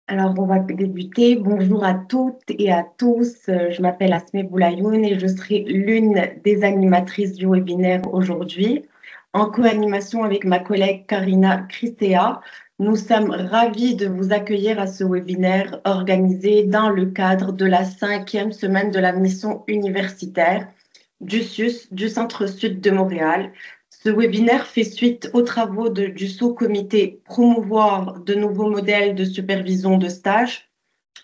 Alors, on va débuter. Bonjour à toutes et à tous. Je m'appelle Asmé Boulayoun et je serai l'une des animatrices du webinaire aujourd'hui. En co-animation avec ma collègue Karina Christea, nous sommes ravis de vous accueillir à ce webinaire organisé dans le cadre de la 5e semaine de la mission universitaire du CSUS, du Centre-Sud de Montréal. Ce webinaire fait suite aux travaux du sous-comité Promouvoir de nouveaux modèles de supervision de stage,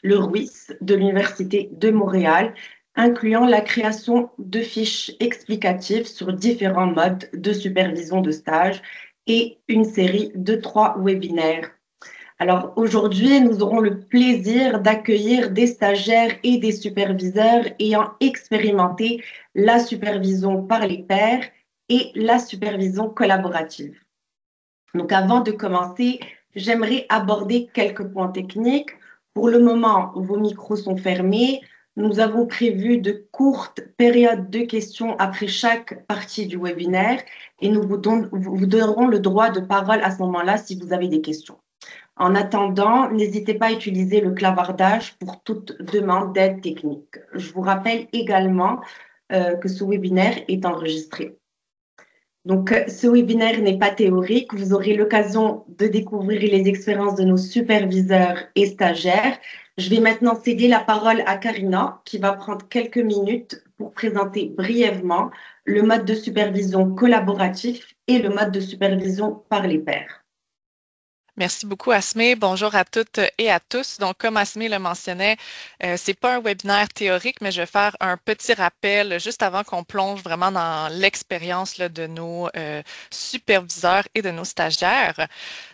le RUIS, de l'Université de Montréal, incluant la création de fiches explicatives sur différents modes de supervision de stage et une série de 3 webinaires. Alors aujourd'hui, nous aurons le plaisir d'accueillir des stagiaires et des superviseurs ayant expérimenté la supervision par les pairs et la supervision collaborative. Donc avant de commencer, j'aimerais aborder quelques points techniques. Pour le moment, vos micros sont fermés. Nous avons prévu de courtes périodes de questions après chaque partie du webinaire et nous vous donnerons le droit de parole à ce moment-là si vous avez des questions. En attendant, n'hésitez pas à utiliser le clavardage pour toute demande d'aide technique. Je vous rappelle également que ce webinaire est enregistré. Donc, ce webinaire n'est pas théorique. Vous aurez l'occasion de découvrir les expériences de nos superviseurs et stagiaires. Je vais maintenant céder la parole à Karina, qui va prendre quelques minutes pour présenter brièvement le mode de supervision collaboratif et le mode de supervision par les pairs. Merci beaucoup, Asmé. Bonjour à toutes et à tous. Donc, comme Asmé le mentionnait, c'est pas un webinaire théorique, mais je vais faire un petit rappel juste avant qu'on plonge vraiment dans l'expérience de nos superviseurs et de nos stagiaires.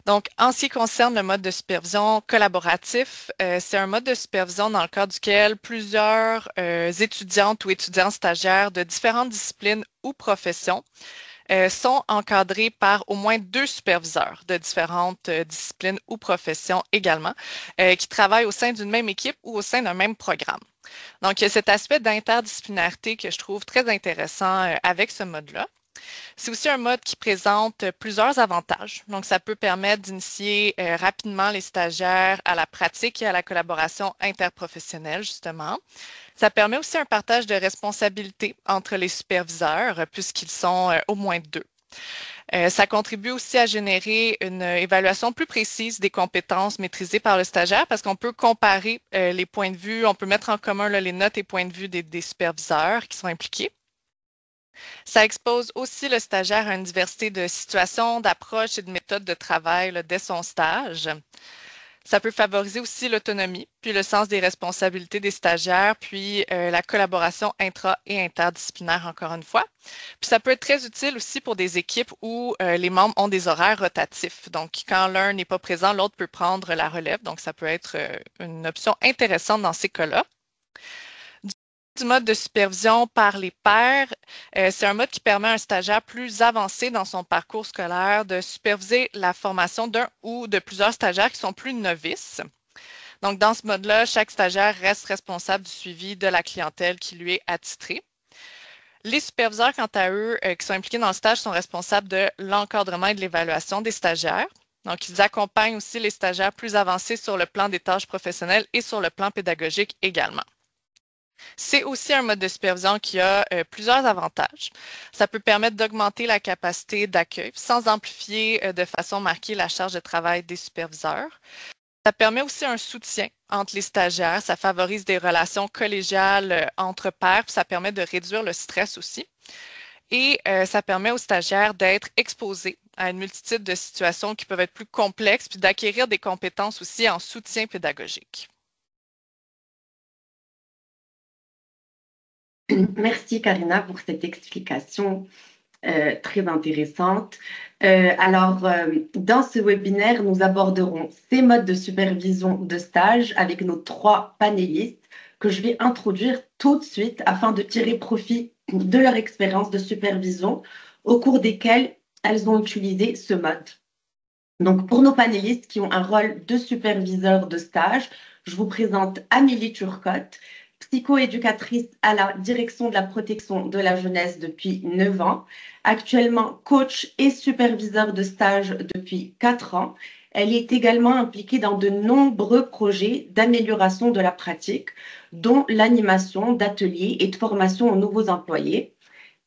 Donc, en ce qui concerne le mode de supervision collaboratif, c'est un mode de supervision dans le cadre duquel plusieurs étudiantes ou étudiants stagiaires de différentes disciplines ou professions sont encadrés par au moins 2 superviseurs de différentes disciplines ou professions également, qui travaillent au sein d'une même équipe ou au sein d'un même programme. Donc, il y a cet aspect d'interdisciplinarité que je trouve très intéressant avec ce mode-là. C'est aussi un mode qui présente plusieurs avantages. Donc, ça peut permettre d'initier rapidement les stagiaires à la pratique et à la collaboration interprofessionnelle, justement. Ça permet aussi un partage de responsabilités entre les superviseurs, puisqu'ils sont au moins 2. Ça contribue aussi à générer une évaluation plus précise des compétences maîtrisées par le stagiaire parce qu'on peut comparer les points de vue, on peut mettre en commun là, les notes et points de vue des superviseurs qui sont impliqués. Ça expose aussi le stagiaire à une diversité de situations, d'approches et de méthodes de travail là, dès son stage. Ça peut favoriser aussi l'autonomie, puis le sens des responsabilités des stagiaires, puis la collaboration intra- et interdisciplinaire, encore une fois. Puis ça peut être très utile aussi pour des équipes où les membres ont des horaires rotatifs. Donc, quand l'un n'est pas présent, l'autre peut prendre la relève. Donc, ça peut être une option intéressante dans ces cas-là. Du mode de supervision par les pairs, c'est un mode qui permet à un stagiaire plus avancé dans son parcours scolaire de superviser la formation d'un ou de plusieurs stagiaires qui sont plus novices. Donc, dans ce mode-là, chaque stagiaire reste responsable du suivi de la clientèle qui lui est attitrée. Les superviseurs, quant à eux, qui sont impliqués dans le stage, sont responsables de l'encadrement et de l'évaluation des stagiaires. Donc, ils accompagnent aussi les stagiaires plus avancés sur le plan des tâches professionnelles et sur le plan pédagogique également. C'est aussi un mode de supervision qui a plusieurs avantages. Ça peut permettre d'augmenter la capacité d'accueil sans amplifier de façon marquée la charge de travail des superviseurs. Ça permet aussi un soutien entre les stagiaires. Ça favorise des relations collégiales entre pairs, puis ça permet de réduire le stress aussi. Et ça permet aux stagiaires d'être exposés à une multitude de situations qui peuvent être plus complexes, puis d'acquérir des compétences aussi en soutien pédagogique. Merci Karina pour cette explication très intéressante. Dans ce webinaire, nous aborderons ces modes de supervision de stage avec nos 3 panélistes que je vais introduire tout de suite afin de tirer profit de leur expérience de supervision au cours desquelles elles ont utilisé ce mode. Donc, pour nos panélistes qui ont un rôle de superviseur de stage, je vous présente Amélie Turcotte, psychoéducatrice à la direction de la protection de la jeunesse depuis 9 ans, actuellement coach et superviseur de stage depuis 4 ans. Elle est également impliquée dans de nombreux projets d'amélioration de la pratique, dont l'animation d'ateliers et de formation aux nouveaux employés.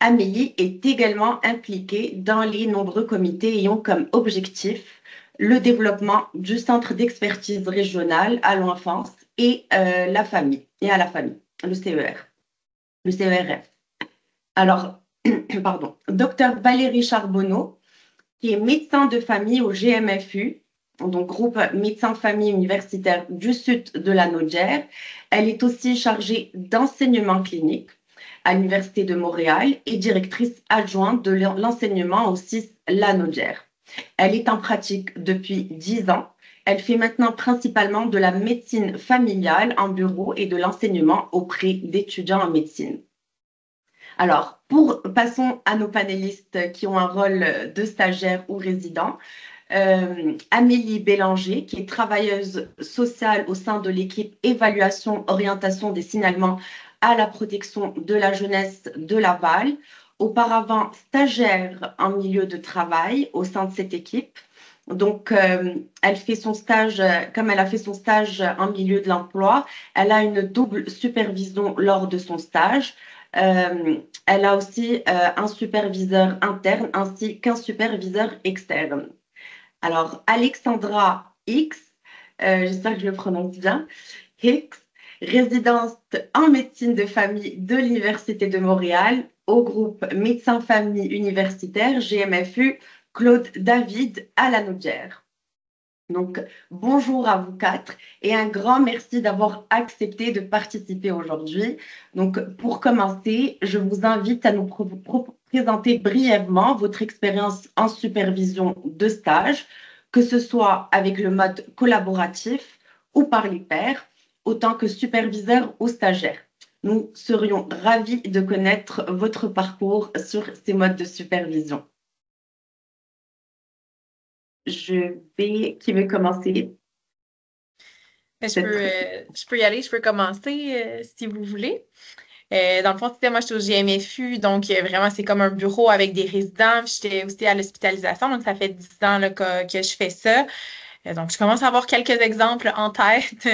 Amélie est également impliquée dans les nombreux comités ayant comme objectif le développement du centre d'expertise régional à l'enfance et la famille, et à la famille, le CER, le CERF. Alors, pardon, docteur Valérie Charbonneau, qui est médecin de famille au GMFU, donc groupe médecins-famille universitaire du sud de la Nodière. Elle est aussi chargée d'enseignement clinique à l'Université de Montréal et directrice adjointe de l'enseignement au CIS La Nodière. Elle est en pratique depuis 10 ans. Elle fait maintenant principalement de la médecine familiale en bureau et de l'enseignement auprès d'étudiants en médecine. Alors, passons à nos panélistes qui ont un rôle de stagiaire ou résident. Amélie Bélanger, qui est travailleuse sociale au sein de l'équipe évaluation, orientation des signalements à la protection de la jeunesse de Laval. Auparavant, stagiaire en milieu de travail au sein de cette équipe. Donc, elle fait son stage, comme elle a fait son stage en milieu de l'emploi, elle a une double supervision lors de son stage. Elle a aussi un superviseur interne ainsi qu'un superviseur externe. Alors, Alexandra X, j'espère que je le prononce bien, Hicks, résidente en médecine de famille de l'Université de Montréal au groupe Médecins-Famille Universitaire GMFU Claude David à la Nodière. Donc, bonjour à vous quatre et un grand merci d'avoir accepté de participer aujourd'hui. Donc, pour commencer, je vous invite à nous présenter brièvement votre expérience en supervision de stage, que ce soit avec le mode collaboratif ou par les pairs, autant que superviseur ou stagiaire. Nous serions ravis de connaître votre parcours sur ces modes de supervision. Qui veut commencer? Je peux y aller, je peux commencer si vous voulez. Dans le fond, moi, je suis au GMFU, donc vraiment, c'est comme un bureau avec des résidents. J'étais aussi à l'hospitalisation, donc ça fait 10 ans là, que je fais ça. Donc, je commence à avoir quelques exemples en tête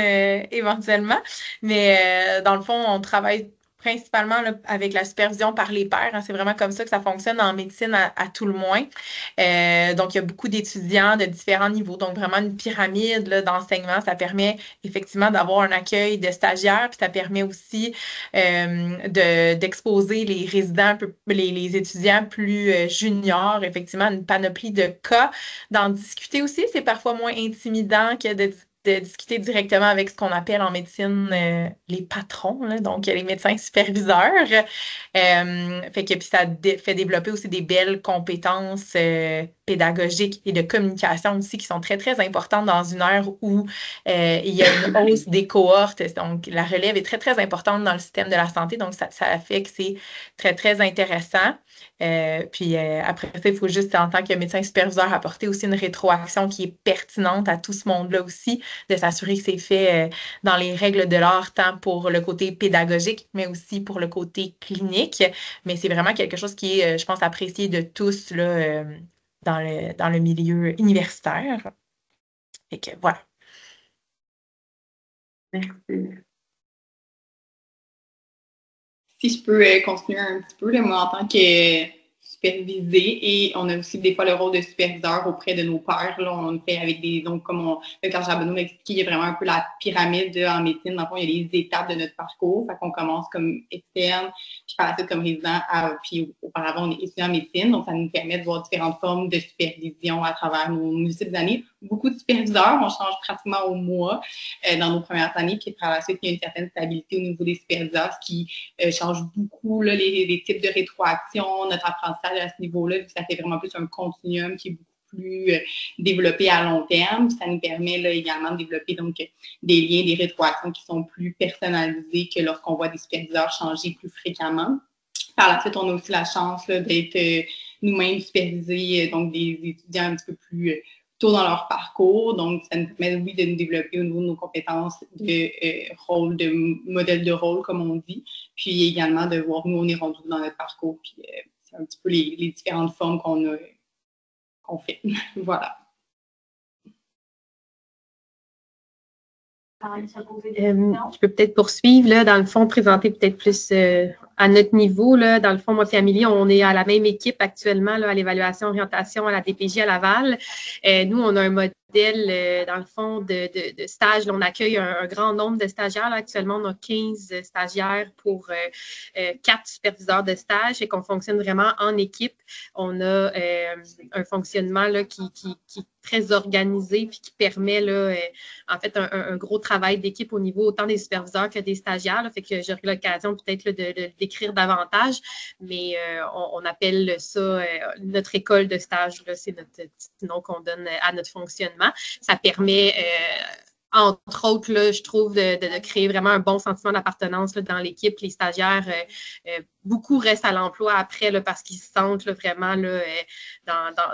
éventuellement, mais dans le fond, on travaille principalement là, avec la supervision par les pairs. Hein. C'est vraiment comme ça que ça fonctionne en médecine à tout le moins. Donc, il y a beaucoup d'étudiants de différents niveaux. Donc, vraiment une pyramide là, d'enseignement. Ça permet effectivement d'avoir un accueil de stagiaires, puis ça permet aussi d'exposer les résidents, les étudiants plus juniors, effectivement, une panoplie de cas. D'en discuter aussi, c'est parfois moins intimidant que de discuter directement avec ce qu'on appelle en médecine les patrons, là, donc les médecins superviseurs. Fait que puis ça fait développer aussi des belles compétences pédagogiques et de communication aussi qui sont très, très importantes dans une ère où il y a une hausse des cohortes. Donc, la relève est très, très importante dans le système de la santé. Donc, ça fait que c'est très, très intéressant. Puis après ça, il faut juste, en tant que médecin superviseur, apporter aussi une rétroaction qui est pertinente à tout ce monde-là aussi, de s'assurer que c'est fait dans les règles de l'art, tant pour le côté pédagogique, mais aussi pour le côté clinique. Mais c'est vraiment quelque chose qui est, je pense, apprécié de tous là, dans le milieu universitaire. Fait que voilà. Merci. Si je peux continuer un petit peu, là, moi, en tant que supervisée, et on a aussi des fois le rôle de superviseur auprès de nos pairs. Là, on fait avec donc comme le Dr Charbonneau m'a expliqué, il y a vraiment un peu la pyramide en médecine. Dans le fond, il y a les étapes de notre parcours. Fait qu'on commence comme externe, puis par la suite comme résident, puis auparavant, on est étudiant en médecine. Donc, ça nous permet de voir différentes formes de supervision à travers nos multiples années. Beaucoup de superviseurs, on change pratiquement au mois dans nos premières années, puis par la suite, il y a une certaine stabilité au niveau des superviseurs, ce qui change beaucoup là, les types de rétroaction, notre apprentissage à ce niveau-là, ça fait vraiment plus un continuum qui est beaucoup plus développé à long terme. Ça nous permet là, également de développer donc des liens, des rétroactions qui sont plus personnalisés que lorsqu'on voit des superviseurs changer plus fréquemment. Par la suite, on a aussi la chance d'être nous-mêmes supervisés, donc des étudiants un petit peu plus tôt dans leur parcours. Donc, ça nous permet, oui, de nous développer au niveau de nos compétences de rôle, de modèle de rôle, comme on dit, puis également de voir où on est rendu dans notre parcours. Puis, c'est un petit peu les différentes formes qu'on fait. Voilà. Je peux peut-être poursuivre, là, dans le fond, présenter peut-être plus à notre niveau. Là. Dans le fond, moi et Amélie, on est à la même équipe actuellement là, à l'évaluation orientation à la DPJ à Laval. Nous, on a un modèle, dans le fond, de stage. Là, on accueille un grand nombre de stagiaires. Là. Actuellement, on a 15 stagiaires pour 4 superviseurs de stage et qu'on fonctionne vraiment en équipe. On a un fonctionnement là, qui est très organisé puis qui permet là, en fait un gros travail d'équipe au niveau autant des superviseurs que des stagiaires. Là, fait que j'aurai l'occasion peut-être là, de le décrire davantage, mais on appelle ça notre école de stage. Là, c'est notre petit nom qu'on donne à notre fonctionnement. Ça permet entre autres, là, je trouve, de créer vraiment un bon sentiment d'appartenance dans l'équipe. Les stagiaires, beaucoup restent à l'emploi après là, parce qu'ils se sentent là, vraiment là,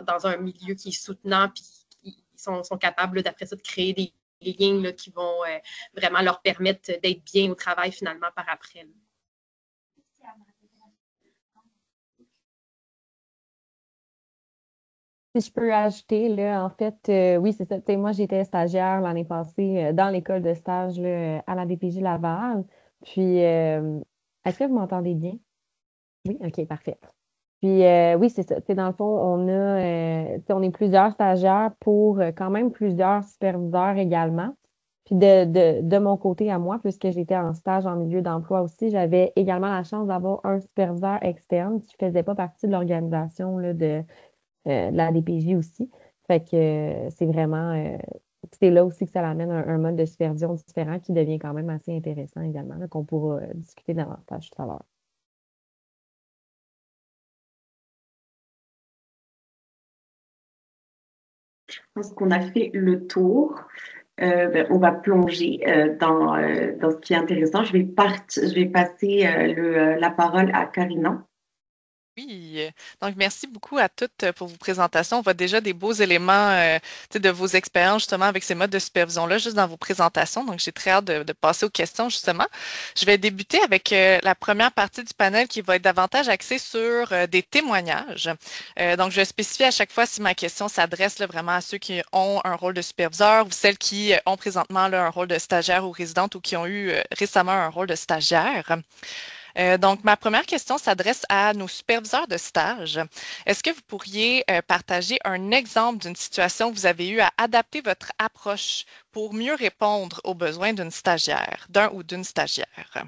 dans un milieu qui est soutenant puis ils sont capables d'après ça de créer des liens là, qui vont vraiment leur permettre d'être bien au travail finalement par après. Là. Si je peux ajouter, là, en fait, oui, c'est ça. Moi, j'étais stagiaire l'année passée dans l'école de stage là, à la DPJ Laval. Puis, est-ce que vous m'entendez bien? Oui, OK, parfait. Puis, oui, c'est ça. Dans le fond, on est plusieurs stagiaires pour quand même plusieurs superviseurs également. Puis, de mon côté à moi, puisque j'étais en stage en milieu d'emploi aussi, j'avais également la chance d'avoir un superviseur externe qui ne faisait pas partie de l'organisation là, de la DPJ aussi. Fait que c'est vraiment, c'est là aussi que ça amène un mode de supervision différent qui devient quand même assez intéressant également, là, qu'on pourra discuter davantage tout à l'heure. Je pense qu'on a fait le tour. On va plonger dans ce qui est intéressant. Je vais passer la parole à Karina. Oui, donc merci beaucoup à toutes pour vos présentations. On voit déjà des beaux éléments de vos expériences justement avec ces modes de supervision-là, juste dans vos présentations. Donc, j'ai très hâte de passer aux questions justement. Je vais débuter avec la première partie du panel qui va être davantage axée sur des témoignages. Donc, je vais spécifier à chaque fois si ma question s'adresse vraiment à ceux qui ont un rôle de superviseur ou celles qui ont présentement là, un rôle de stagiaire ou résidente ou qui ont eu récemment un rôle de stagiaire. Donc, ma première question s'adresse à nos superviseurs de stage. Est-ce que vous pourriez partager un exemple d'une situation où vous avez eu à adapter votre approche pour mieux répondre aux besoins d'une stagiaire, d'un ou d'une stagiaire?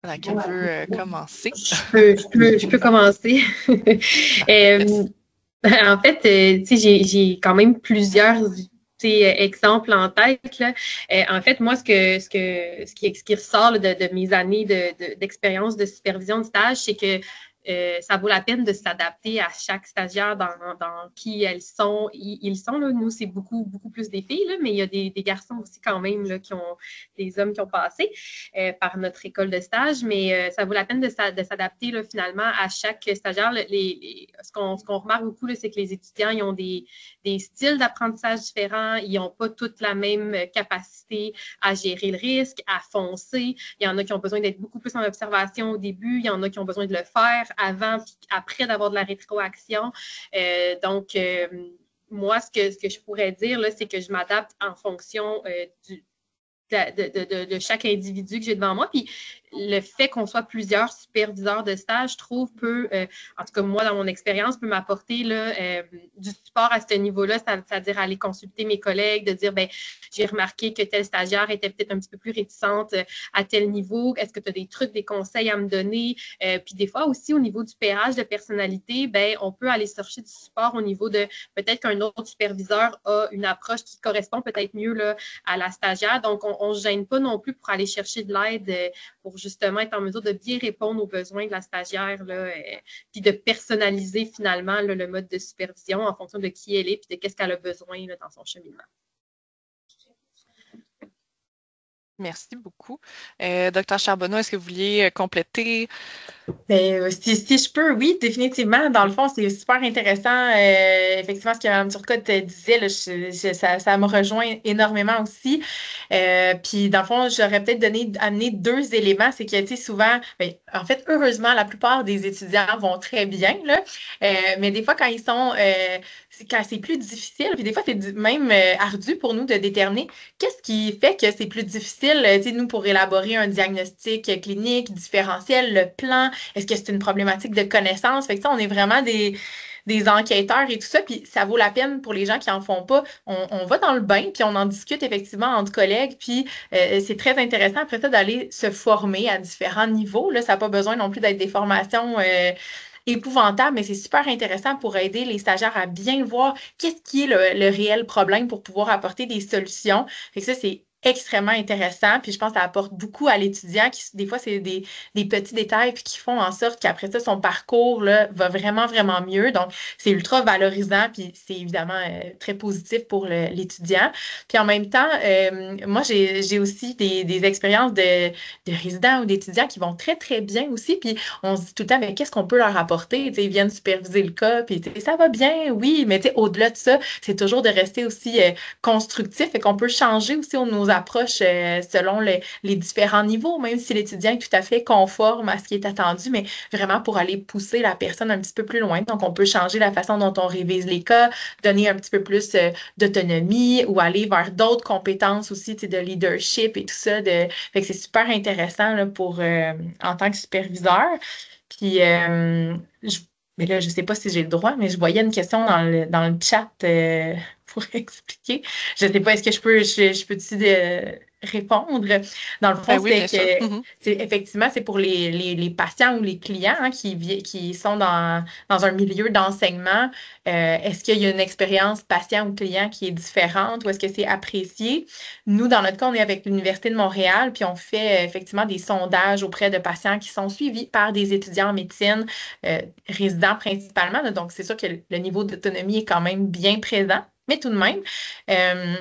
Voilà, qui veut commencer? Je peux commencer. En fait, j'ai quand même plusieurs exemples en tête. Là. En fait, moi, ce qui ressort là, de mes années d'expérience de supervision de stage, c'est que ça vaut la peine de s'adapter à chaque stagiaire dans qui ils sont. Là. Nous, c'est beaucoup plus des filles, là, mais il y a des garçons aussi quand même, là, des hommes qui ont passé par notre école de stage. Mais ça vaut la peine de s'adapter là, finalement à chaque stagiaire. Ce qu'on remarque beaucoup, c'est que les étudiants, ils ont des styles d'apprentissage différents. Ils n'ont pas toute la même capacité à gérer le risque, à foncer. Il y en a qui ont besoin d'être beaucoup plus en observation au début. Il y en a qui ont besoin de le faire avant puis après d'avoir de la rétroaction. Donc, moi, ce que je pourrais dire, là, c'est que je m'adapte en fonction de chaque individu que j'ai devant moi. Puis le fait qu'on soit plusieurs superviseurs de stage, je trouve, en tout cas moi, dans mon expérience, peut m'apporter du support à ce niveau-là, c'est-à-dire aller consulter mes collègues, de dire, ben j'ai remarqué que telle stagiaire était peut-être un petit peu plus réticente à tel niveau. Est-ce que tu as des trucs, des conseils à me donner? Puis des fois aussi, au niveau du pH de personnalité, ben on peut aller chercher du support au niveau de peut-être qu'un autre superviseur a une approche qui correspond peut-être mieux là, à la stagiaire. Donc, on ne se gêne pas non plus pour aller chercher de l'aide pour justement être en mesure de bien répondre aux besoins de la stagiaire, là, puis de personnaliser finalement là, le mode de supervision en fonction de qui elle est puis de qu'est-ce qu'elle a besoin là, dans son cheminement. Merci beaucoup. Docteur Charbonneau, est-ce que vous vouliez compléter? Ben, si je peux, oui, définitivement. Dans le fond, c'est super intéressant. Effectivement, ce que Mme Turcotte disait, là, ça me rejoint énormément aussi. Puis, dans le fond, j'aurais peut-être amené deux éléments. C'est que, tu sais, souvent, ben, en fait, heureusement, la plupart des étudiants vont très bien, là. Mais des fois, quand c'est plus difficile, puis des fois, c'est même ardu pour nous de déterminer qu'est-ce qui fait que c'est plus difficile, tu sais, nous, pour élaborer un diagnostic clinique, différentiel, le plan. Est-ce que c'est une problématique de connaissance? Fait que ça, on est vraiment des enquêteurs et tout ça, puis ça vaut la peine pour les gens qui en font pas. On va dans le bain, puis on en discute effectivement entre collègues, puis c'est très intéressant après ça d'aller se former à différents niveaux. Là, ça n'a pas besoin non plus d'être des formations épouvantables, mais c'est super intéressant pour aider les stagiaires à bien voir qu'est-ce qui est le réel problème pour pouvoir apporter des solutions. Fait que ça, c'est extrêmement intéressant. Puis je pense que ça apporte beaucoup à l'étudiant qui, des fois, c'est des petits détails puis qui font en sorte qu'après ça, son parcours là, va vraiment, vraiment mieux. Donc, c'est ultra valorisant puis c'est évidemment très positif pour l'étudiant. Puis en même temps, moi, j'ai aussi des expériences de résidents ou d'étudiants qui vont très, très bien aussi. Puis on se dit tout le temps, mais qu'est-ce qu'on peut leur apporter? Tu sais, ils viennent superviser le cas, puis tu sais, ça va bien, oui, mais tu sais, au-delà de ça, c'est toujours de rester aussi constructif et qu'on peut changer aussi nos approches selon les différents niveaux, même si l'étudiant est tout à fait conforme à ce qui est attendu, mais vraiment pour aller pousser la personne un petit peu plus loin. Donc, on peut changer la façon dont on révise les cas, donner un petit peu plus d'autonomie ou aller vers d'autres compétences aussi, tu sais, de leadership et tout ça. Fait que c'est super intéressant là, en tant que superviseur. Puis, mais là, je ne sais pas si j'ai le droit, mais je voyais une question dans le chat pour expliquer. Je ne sais pas, est-ce que je peux-tu répondre? Dans le fond, Oui, c'était bien sûr. que effectivement, c'est pour les patients ou les clients qui sont dans un milieu d'enseignement. Est-ce qu'il y a une expérience patient ou client qui est différente ou est-ce que c'est apprécié? Nous, dans notre cas, on est avec l'Université de Montréal, puis on fait effectivement des sondages auprès de patients qui sont suivis par des étudiants en médecine, résidents principalement. Là. Donc, c'est sûr que le niveau d'autonomie est quand même bien présent, mais tout de même, euh,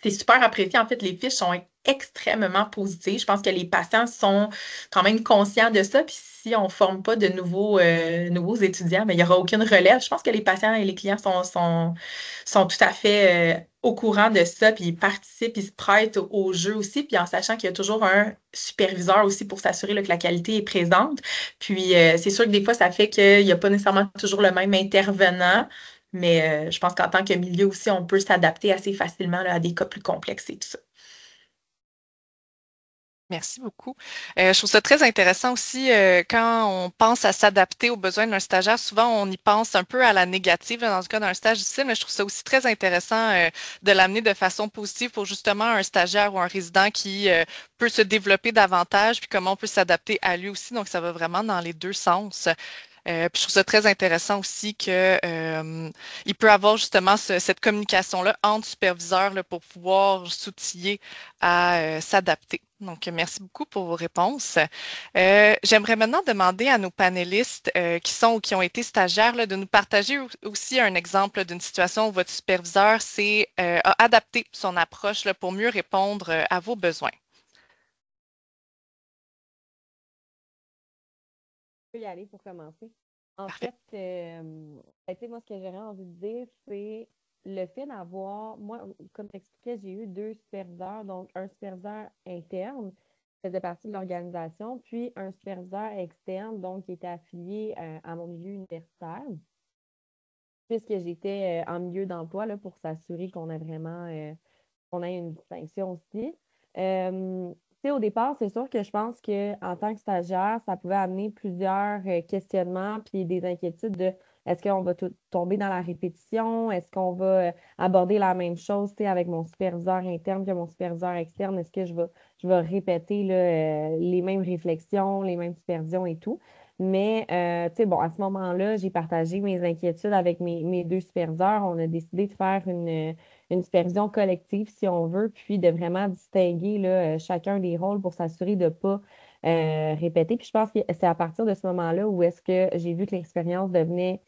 c'est super apprécié. En fait, les fiches sont extrêmement positives. Je pense que les patients sont quand même conscients de ça. Puis si on ne forme pas de nouveaux étudiants, mais il n'y aura aucune relève. Je pense que les patients et les clients sont tout à fait au courant de ça, puis ils participent, ils se prêtent au jeu aussi, puis en sachant qu'il y a toujours un superviseur aussi pour s'assurer là, que la qualité est présente. Puis c'est sûr que des fois, ça fait qu'il n'y a pas nécessairement toujours le même intervenant. Mais je pense qu'en tant que milieu aussi, on peut s'adapter assez facilement là, à des cas plus complexes et tout ça. Merci beaucoup. Je trouve ça très intéressant aussi quand on pense à s'adapter aux besoins d'un stagiaire. Souvent, on y pense un peu à la négative là, dans le cas d'un stage difficile, mais je trouve ça aussi très intéressant de l'amener de façon positive pour justement un stagiaire ou un résident qui peut se développer davantage, puis comment on peut s'adapter à lui aussi. Donc, ça va vraiment dans les deux sens. Puis je trouve ça très intéressant aussi que il peut avoir justement cette communication-là entre superviseurs là, pour pouvoir s'outiller à s'adapter. Donc, merci beaucoup pour vos réponses. J'aimerais maintenant demander à nos panélistes qui sont ou qui ont été stagiaires là, de nous partager aussi un exemple d'une situation où votre superviseur a adapté son approche là, pour mieux répondre à vos besoins. Je peux y aller pour commencer. En Parfait. fait, tu sais, moi, ce que j'aurais envie de dire, c'est le fait d'avoir, moi, comme tu expliquais, j'ai eu deux superviseurs, donc un superviseur interne qui faisait partie de l'organisation, puis un superviseur externe, donc qui était affilié à mon milieu universitaire, puisque j'étais en milieu d'emploi là, pour s'assurer qu'on a vraiment qu'on ait une distinction aussi. Tu sais, au départ, c'est sûr que je pense qu'en tant que stagiaire, ça pouvait amener plusieurs questionnements puis des inquiétudes de est-ce qu'on va tomber dans la répétition? Est-ce qu'on va aborder la même chose, tu sais, avec mon superviseur interne que mon superviseur externe? Est-ce que je vais répéter là, les mêmes réflexions, les mêmes supervisions et tout? Mais, tu sais, bon, à ce moment-là, j'ai partagé mes inquiétudes avec mes deux superviseurs. On a décidé de faire une supervision collective, si on veut, puis de vraiment distinguer là, chacun des rôles pour s'assurer de ne pas répéter. Puis je pense que c'est à partir de ce moment-là où est-ce que j'ai vu que l'expérience devenait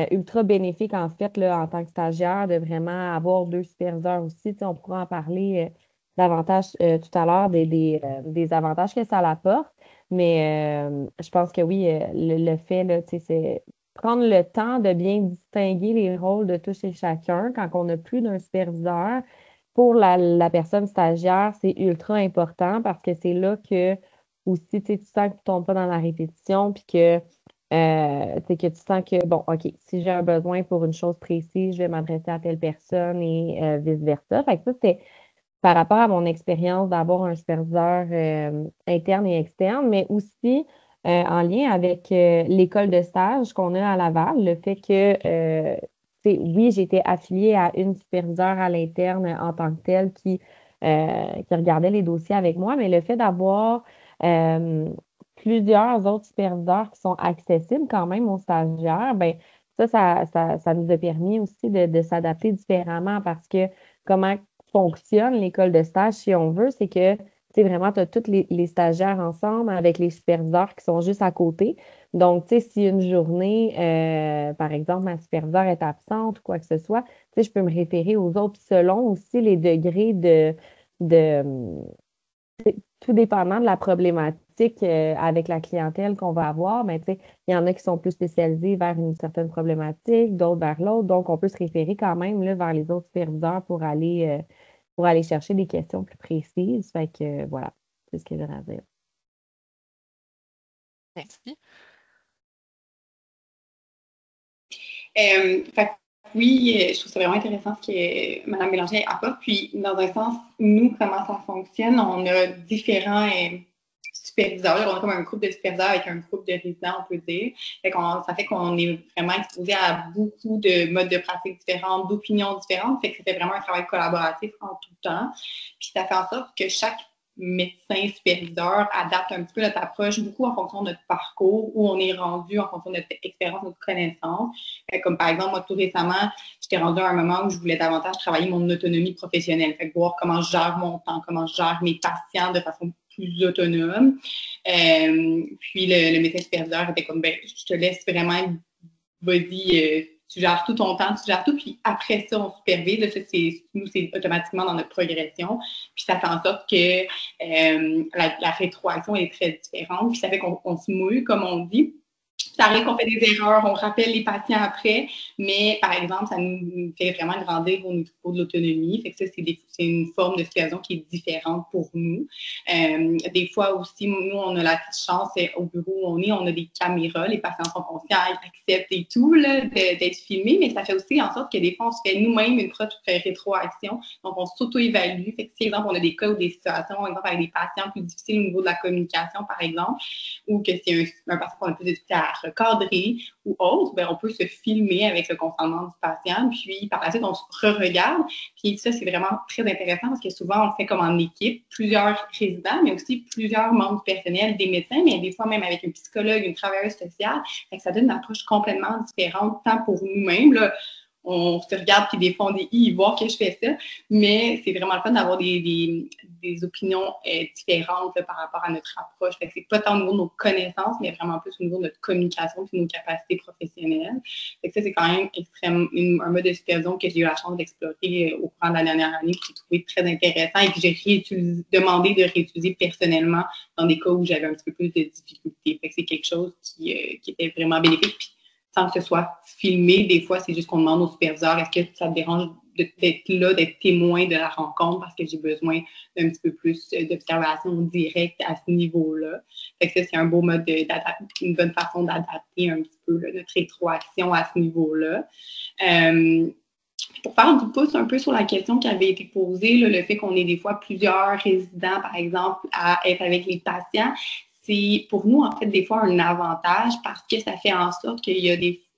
ultra bénéfique, en fait, là, en tant que stagiaire, de vraiment avoir deux superviseurs aussi. Tu sais, on pourra en parler davantage tout à l'heure des avantages que ça apporte. Mais je pense que oui, le fait, là, tu sais, c'est prendre le temps de bien distinguer les rôles de tous et chacun quand on n'a plus d'un superviseur. Pour la personne stagiaire, c'est ultra important parce que c'est là que aussi, tu sais, tu sens que tu ne tombes pas dans la répétition, puis tu sais, que tu sens que, bon, OK, si j'ai un besoin pour une chose précise, je vais m'adresser à telle personne et vice-versa. Fait que ça, c'était par rapport à mon expérience d'avoir un superviseur interne et externe, mais aussi en lien avec l'école de stage qu'on a à Laval, le fait que, oui, j'étais affiliée à une superviseure à l'interne en tant que telle qui regardait les dossiers avec moi, mais le fait d'avoir euh, plusieurs autres superviseurs qui sont accessibles quand même aux stagiaires, ben ça nous a permis aussi de s'adapter différemment parce que comment fonctionne l'école de stage, si on veut, c'est que tu sais, vraiment, tu as tous les stagiaires ensemble avec les superviseurs qui sont juste à côté. Donc, tu sais, si une journée, par exemple, ma superviseure est absente ou quoi que ce soit, tu sais, je peux me référer aux autres. Puis selon aussi les degrés de tout dépendant de la problématique avec la clientèle qu'on va avoir, mais tu sais, il y en a qui sont plus spécialisés vers une certaine problématique, d'autres vers l'autre. Donc, on peut se référer quand même là, vers les autres superviseurs pour aller chercher des questions plus précises. Fait que voilà, c'est ce que j'ai à dire. Merci. Fait que oui, je trouve ça vraiment intéressant ce que Mme Bélanger apporte. Puis, dans un sens, nous, comment ça fonctionne, on a différents superviseurs. On a comme un groupe de superviseurs avec un groupe de résidents, on peut dire. Ça fait qu'on est vraiment exposé à beaucoup de modes de pratique différents, d'opinions différentes. Fait que c'était vraiment un travail collaboratif en tout temps. Puis, ça fait en sorte que chaque médecin superviseur adapte un petit peu notre approche, beaucoup en fonction de notre parcours, où on est rendu en fonction de notre expérience, notre connaissance. Comme par exemple, moi, tout récemment, j'étais rendue à un moment où je voulais davantage travailler mon autonomie professionnelle. Fait que voir comment je gère mon temps, comment je gère mes patients de façon plus autonome. Puis le médecin superviseur était comme, ben, je te laisse vraiment, vas-y, tu gères tout ton temps, tu gères tout, puis après ça, on supervise. Là, nous, c'est automatiquement dans notre progression. Puis ça fait en sorte que la rétroaction est très différente. Puis ça fait qu'on se mouille, comme on dit. Ça arrive qu'on fait des erreurs, on rappelle les patients après, mais par exemple, ça nous fait vraiment grandir au niveau de l'autonomie. Fait que ça, c'est une forme de supervision qui est différente pour nous. Des fois aussi, nous, on a la petite chance au bureau où on a des caméras, les patients sont conscients, ils acceptent et tout d'être filmés, mais ça fait aussi en sorte que des fois, on se fait nous-mêmes une propre rétroaction. Donc, on s'auto-évalue. Fait que si, exemple, on a des cas ou des situations, par exemple, avec des patients plus difficiles au niveau de la communication, par exemple, ou que c'est un patient qu'on a plus de difficulté à recadrer ou autre, ben, on peut se filmer avec le consentement du patient, puis par la suite, on se re-regarde. Puis ça, c'est vraiment très intéressant parce que souvent, on le fait comme en équipe, plusieurs résidents, mais aussi plusieurs membres du personnel, des médecins, mais des fois même avec un psychologue, une travailleuse sociale. Fait que ça donne une approche complètement différente, tant pour nous-mêmes, là, on se regarde puis des fois on dit voir que je fais ça, mais c'est vraiment le fun d'avoir des opinions différentes là, par rapport à notre approche. Fait que c'est pas tant au niveau de nos connaissances, mais vraiment plus au niveau de notre communication et de nos capacités professionnelles. Fait que ça, c'est quand même un mode de supervision que j'ai eu la chance d'explorer au courant de la dernière année, que j'ai trouvé très intéressant et que j'ai demandé de réutiliser personnellement dans des cas où j'avais un petit peu plus de difficultés. Fait que c'est quelque chose qui était vraiment bénéfique. Puis, sans que ce soit filmé, des fois, c'est juste qu'on demande au superviseur, est-ce que ça te dérange d'être là, d'être témoin de la rencontre parce que j'ai besoin d'un petit peu plus d'observation directe à ce niveau-là. Fait que ça, c'est un beau mode une bonne façon d'adapter un petit peu là, notre rétroaction à ce niveau-là. Pour faire du pouce un peu sur la question qui avait été posée, là, le fait qu'on ait des fois plusieurs résidents, par exemple, à être avec les patients, c'est pour nous, en fait, des fois un avantage parce que ça fait en sorte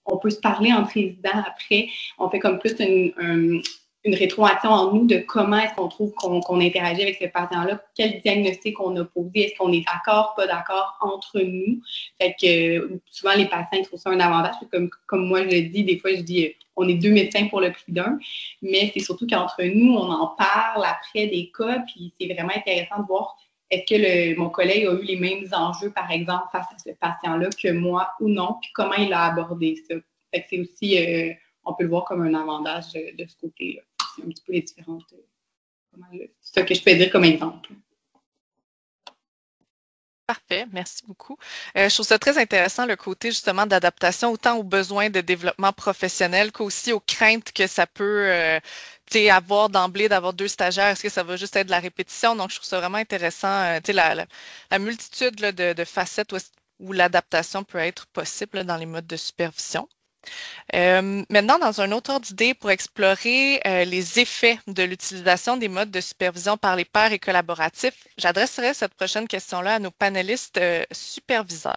on peut se parler entre résidents après. On fait comme plus une rétroaction en nous de comment est-ce qu'on trouve qu'on interagit avec ce patient-là, quel diagnostic on a posé, est-ce qu'on est d'accord, pas d'accord entre nous. Fait que souvent, les patients ils trouvent ça un avantage. Comme moi, je le dis, des fois, je dis on est deux médecins pour le prix d'un, mais c'est surtout qu'entre nous, on en parle après des cas, puis c'est vraiment intéressant de voir est-ce que mon collègue a eu les mêmes enjeux, par exemple, face à ce patient-là que moi ou non, puis comment il a abordé ça. Fait que c'est aussi, on peut le voir comme un avantage de ce côté-là. C'est un petit peu les différentes C'est ça que je peux dire comme exemple. Parfait, merci beaucoup. Je trouve ça très intéressant le côté justement d'adaptation, autant aux besoins de développement professionnel qu'aussi aux craintes que ça peut avoir d'emblée d'avoir 2 stagiaires. Est-ce que ça va juste être de la répétition? Donc, je trouve ça vraiment intéressant, la multitude là, de facettes où l'adaptation peut être possible là, dans les modes de supervision. Maintenant, dans un autre ordre d'idée, pour explorer les effets de l'utilisation des modes de supervision par les pairs et collaboratifs, j'adresserai cette prochaine question-là à nos panélistes superviseurs.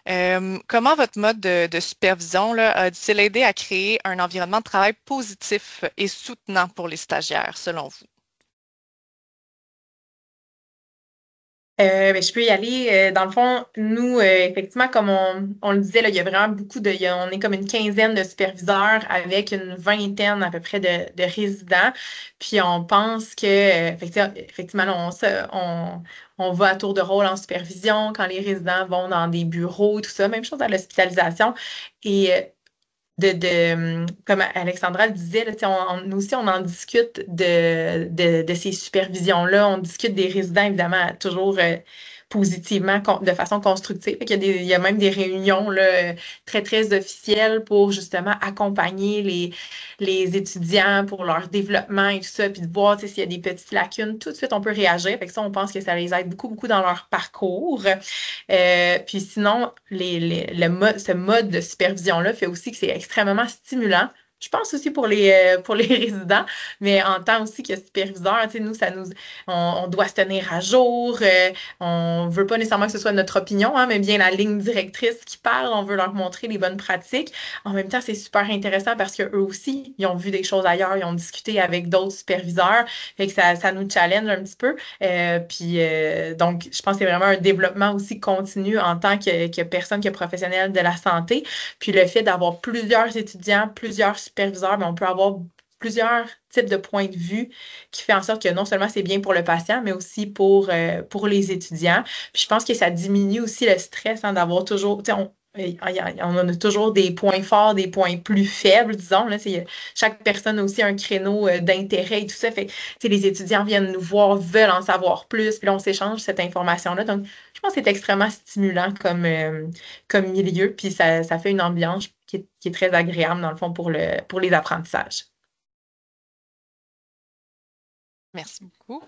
Comment votre mode de supervision là, a-t-il aidé à créer un environnement de travail positif et soutenant pour les stagiaires, selon vous? Je peux y aller. Dans le fond, nous, effectivement, comme on le disait, là, il y a vraiment on est comme une quinzaine de superviseurs avec une vingtaine à peu près de résidents. Puis on pense que, effectivement, là, on va à tour de rôle en supervision quand les résidents vont dans des bureaux, tout ça. Même chose à l'hospitalisation. Et comme Alexandra le disait, là, nous aussi, on en discute de ces supervisions-là. On discute des résidents, évidemment, toujours positivement, de façon constructive. Fait qu'il il y a même des réunions là, très, très officielles pour justement accompagner les étudiants pour leur développement et tout ça, puis de voir s'il y a des petites lacunes. Tout de suite, on peut réagir. Fait que ça, on pense que ça les aide beaucoup, beaucoup dans leur parcours. Puis sinon, ce mode de supervision-là fait aussi que c'est extrêmement stimulant. Je pense aussi pour les résidents, mais en tant aussi que superviseur, nous, on doit se tenir à jour. On veut pas nécessairement que ce soit notre opinion, hein, mais bien la ligne directrice qui parle. On veut leur montrer les bonnes pratiques. En même temps, c'est super intéressant parce qu'eux aussi, ils ont vu des choses ailleurs, ils ont discuté avec d'autres superviseurs. Fait que ça nous challenge un petit peu. Donc, je pense que c'est vraiment un développement aussi continu en tant que personne, que professionnel de la santé. Puis le fait d'avoir plusieurs étudiants, plusieurs superviseurs, mais on peut avoir plusieurs types de points de vue qui fait en sorte que non seulement c'est bien pour le patient, mais aussi pour les étudiants. Puis je pense que ça diminue aussi le stress hein, d'avoir toujours, on a toujours des points forts, des points plus faibles, disons. Là, chaque personne a aussi un créneau d'intérêt et tout ça. Fait les étudiants viennent nous voir, veulent en savoir plus, puis là, on s'échange cette information-là. Donc, je pense que c'est extrêmement stimulant comme milieu, puis ça fait une ambiance qui est très agréable, dans le fond, pour les apprentissages. Merci beaucoup.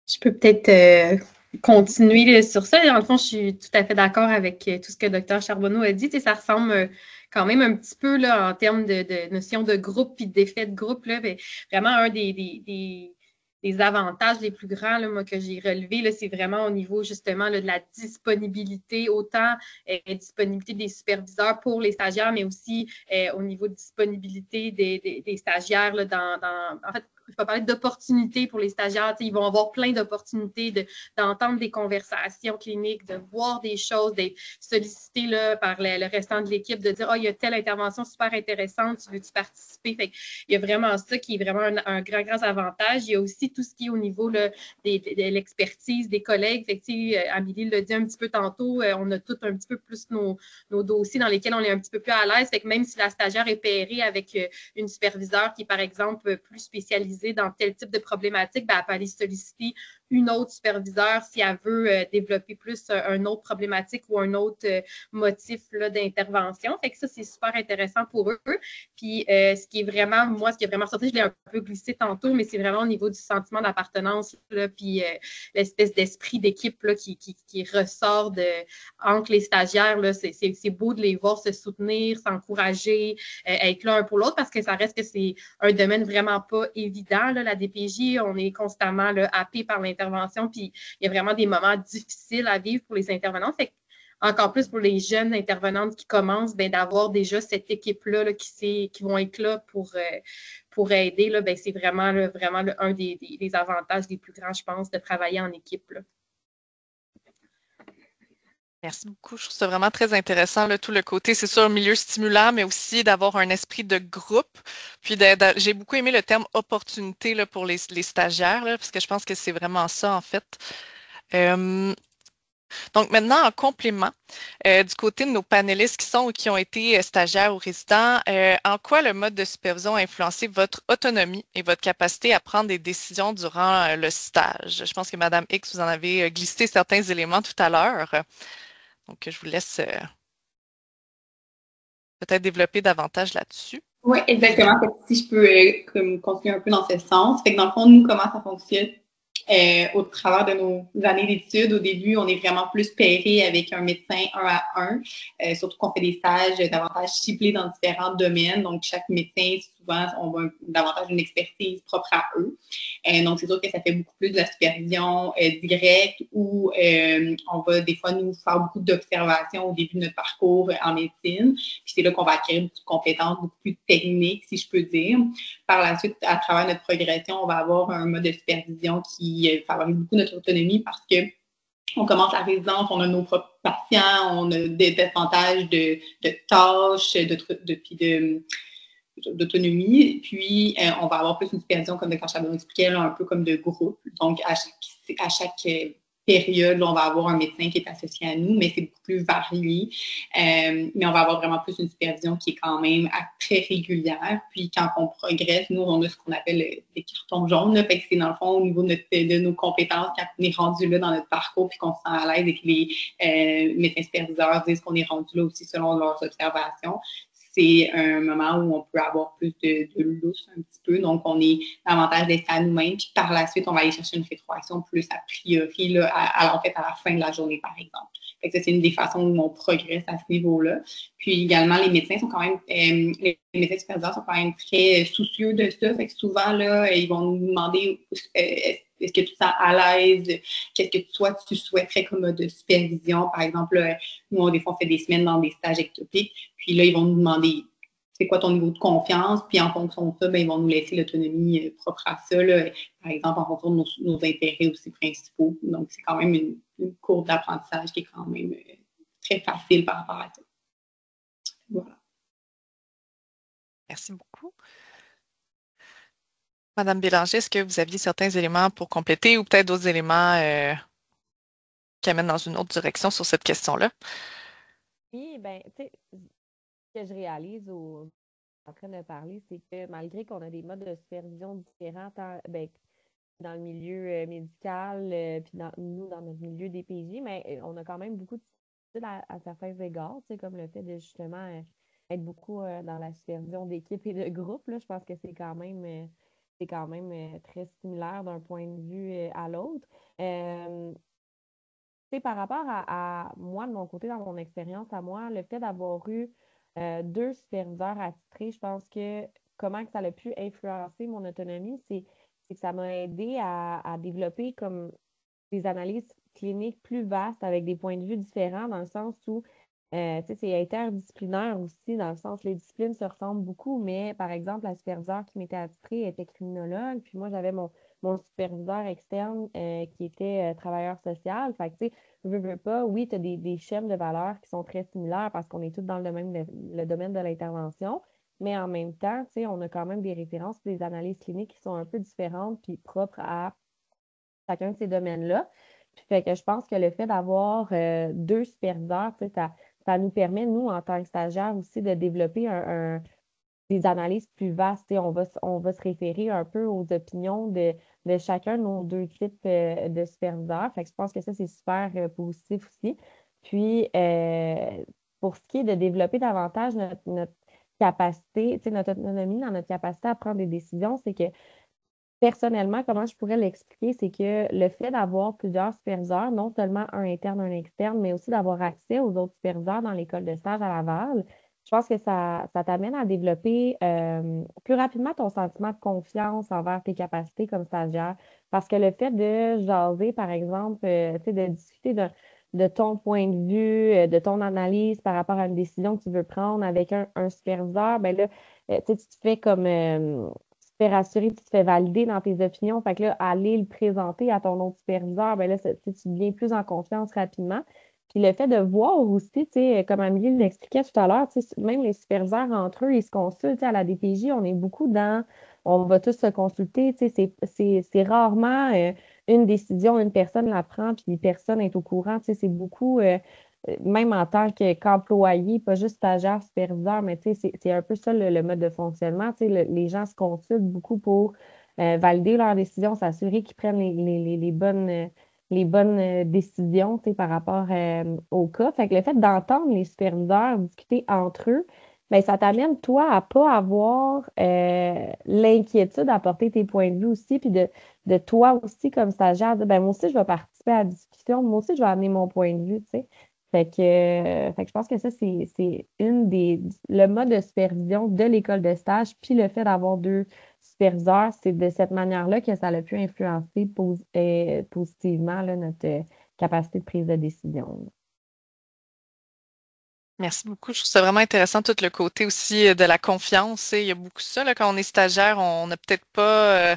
Je peux peut-être continuer sur ça. Dans le fond, je suis tout à fait d'accord avec tout ce que Dr Charbonneau a dit. Ça ressemble quand même un petit peu là, en termes de notion de groupe puis d'effet de groupe. Là, vraiment, un des avantages les plus grands là, moi, que j'ai relevés, c'est vraiment au niveau justement là, de la disponibilité, autant disponibilité des superviseurs pour les stagiaires, mais aussi au niveau de disponibilité des stagiaires là, en fait, je vais parler d'opportunités pour les stagiaires. Ils vont avoir plein d'opportunités d'entendre des conversations cliniques, de voir des choses, d'être sollicités là, par le restant de l'équipe, de dire « Ah, il y a telle intervention super intéressante, tu veux-tu participer? » Fait il y a vraiment ça qui est vraiment un grand, grand avantage. Il y a aussi tout ce qui est au niveau là, de l'expertise des collègues. Fait que, Amélie l'a dit un petit peu tantôt, on a tous un petit peu plus nos dossiers dans lesquels on est un petit peu plus à l'aise. Fait que même si la stagiaire est pairée avec une superviseure qui est, par exemple, plus spécialisée dans tel type de problématique, elle peut aller solliciter une autre superviseure si elle veut développer plus une autre problématique ou un autre motif d'intervention. Fait que ça, c'est super intéressant pour eux. Puis, ce qui a vraiment sorti, je l'ai un peu glissé tantôt, mais c'est vraiment au niveau du sentiment d'appartenance, puis l'espèce d'esprit d'équipe qui ressort entre les stagiaires. Là, c'est beau de les voir se soutenir, s'encourager, être là un pour l'autre, parce que ça reste que c'est un domaine vraiment pas évident, là, la DPJ. On est constamment là, happé par l'intervention, puis il y a vraiment des moments difficiles à vivre pour les intervenants. Fait encore plus pour les jeunes intervenantes qui commencent, d'avoir déjà cette équipe-là là, qui vont être là pour aider, là, c'est vraiment un des avantages les plus grands, je pense, de travailler en équipe. Là. Merci beaucoup. Je trouve ça vraiment très intéressant, là, tout le côté, c'est sûr, un milieu stimulant, mais aussi d'avoir un esprit de groupe. Puis j'ai beaucoup aimé le terme opportunité là, pour les stagiaires, là, parce que je pense que c'est vraiment ça, en fait. Donc maintenant, en complément, du côté de nos panélistes qui sont ou qui ont été stagiaires ou résidents, en quoi le mode de supervision a influencé votre autonomie et votre capacité à prendre des décisions durant le stage? Je pense que Madame X, vous en avez glissé certains éléments tout à l'heure. Donc, je vous laisse peut-être développer davantage là-dessus. Oui, exactement. Fait que si je peux comme continuer un peu dans ce sens. Fait que dans le fond, nous, comment ça fonctionne? Au travers de nos années d'études, au début, on est vraiment plus pairé avec un médecin 1 à 1, surtout qu'on fait des stages davantage ciblés dans différents domaines. Donc, chaque médecin, souvent, on va davantage une expertise propre à eux. Donc, c'est sûr que ça fait beaucoup plus de la supervision directe où on va des fois nous faire beaucoup d'observations au début de notre parcours en médecine. Puis c'est là qu'on va acquérir beaucoup de compétences, beaucoup plus techniques, si je peux dire. Par la suite, à travers notre progression, on va avoir un mode de supervision qui favorise beaucoup notre autonomie parce que on commence la résidence, on a nos propres patients, on a des pourcentages de tâches, d'autonomie, puis on va avoir plus une supervision, comme Dr. Charbonneau expliquait, là, un peu comme de groupe. Donc, à chaque période, là, on va avoir un médecin qui est associé à nous, mais c'est beaucoup plus varié. Mais on va avoir vraiment plus une supervision qui est quand même très régulière. Puis quand on progresse, nous, on a ce qu'on appelle des cartons jaunes. Là, fait que c'est dans le fond au niveau de nos compétences, quand on est rendu là dans notre parcours, puis qu'on se sent à l'aise et que les médecins superviseurs disent qu'on est rendu là aussi selon leurs observations. C'est un moment où on peut avoir plus de lousse un petit peu. Donc, on est davantage laissé à nous-mêmes. Puis par la suite, on va aller chercher une rétroaction plus a priori, là, en fait, à la fin de la journée, par exemple. Fait que ça, c'est une des façons où on progresse à ce niveau-là. Puis également, les médecins sont quand même, les médecins superviseurs sont quand même très soucieux de ça. Fait que souvent, là, ils vont nous demander est-ce que tu te sens à l'aise? Qu'est-ce que toi, tu souhaiterais comme de supervision? Par exemple, là, nous, des fois, on fait des semaines dans des stages ectopiques. Puis là, ils vont nous demander c'est quoi ton niveau de confiance, puis en fonction de ça, ben, ils vont nous laisser l'autonomie propre à ça, là, par exemple, en fonction de nos intérêts aussi principaux. Donc, c'est quand même une courbe d'apprentissage qui est quand même très facile par rapport à ça. Voilà. Merci beaucoup. Madame Bélanger, est-ce que vous aviez certains éléments pour compléter ou peut-être d'autres éléments qui amènent dans une autre direction sur cette question-là? Oui, ben, tu sais, ce que je réalise en train de parler, c'est que malgré qu'on a des modes de supervision différents, ben, dans le milieu médical, puis nous, dans notre milieu DPJ, mais on a quand même beaucoup de styles à certains égards, tu sais, comme le fait de justement être beaucoup dans la supervision d'équipe et de groupe, là, je pense que c'est quand même très similaire d'un point de vue à l'autre. Tu sais, par rapport à moi, de mon côté, dans mon expérience à moi, le fait d'avoir eu deux superviseurs attitrés, je pense que comment que ça a pu influencer mon autonomie, c'est que ça m'a aidé à développer comme des analyses cliniques plus vastes avec des points de vue différents dans le sens où tu sais, c'est interdisciplinaire aussi, dans le sens les disciplines se ressemblent beaucoup, mais par exemple, la superviseure qui m'était attitrée était criminologue, puis moi, j'avais mon superviseur externe qui était travailleur social. Fait que, tu sais, veux pas, oui, tu as des schèmes de valeurs qui sont très similaires parce qu'on est tous dans le domaine de l'intervention, mais en même temps, tu sais, on a quand même des références, des analyses cliniques qui sont un peu différentes puis propres à chacun de ces domaines-là. Puis fait que je pense que le fait d'avoir deux superviseurs, tu sais, ça nous permet, nous, en tant que stagiaires aussi, de développer des analyses plus vastes. Tu sais, on va se référer un peu aux opinions de chacun de nos deux types de superviseurs. Fait que je pense que ça, c'est super positif aussi. Puis, pour ce qui est de développer davantage notre capacité, tu sais, notre autonomie dans notre capacité à prendre des décisions, c'est que personnellement, comment je pourrais l'expliquer, c'est que le fait d'avoir plusieurs superviseurs, non seulement un interne, un externe, mais aussi d'avoir accès aux autres superviseurs dans l'école de stage à Laval, je pense que ça t'amène à développer plus rapidement ton sentiment de confiance envers tes capacités comme stagiaire. Parce que le fait de jaser, par exemple, tu sais, de discuter de ton point de vue, de ton analyse par rapport à une décision que tu veux prendre avec un superviseur, ben là, tu sais, tu te fais comme te fais rassurer, tu te fais valider dans tes opinions. Fait que là, aller le présenter à ton autre superviseur, ben là, tu deviens plus en confiance rapidement. Puis le fait de voir aussi, tu sais, comme Amélie l'expliquait tout à l'heure, tu sais, même les superviseurs entre eux, ils se consultent. Tu sais, à la DPJ, on est beaucoup on va tous se consulter. Tu sais, c'est rarement une décision, une personne la prend, puis personne est au courant. Tu sais, c'est beaucoup, même en tant qu'employé, pas juste stagiaire, superviseur, mais tu sais, c'est un peu ça le mode de fonctionnement. Tu sais, les gens se consultent beaucoup pour valider leurs décisions, s'assurer qu'ils prennent les bonnes décisions, tu sais, par rapport au cas. Fait que le fait d'entendre les superviseurs discuter entre eux, ben, ça t'amène, toi, à pas avoir l'inquiétude d'apporter tes points de vue aussi, puis de toi aussi, comme stagiaire, de, ben, moi aussi, je vais participer à la discussion, moi aussi, je vais amener mon point de vue, tu sais. Fait que je pense que ça, c'est le mode de supervision de l'école de stage, puis le fait d'avoir deux superviseurs, c'est de cette manière-là que ça a pu influencer positivement là, notre capacité de prise de décision. Merci beaucoup. Je trouve ça vraiment intéressant, tout le côté aussi de la confiance. Il y a beaucoup de ça, là, quand on est stagiaire, on n'a peut-être pas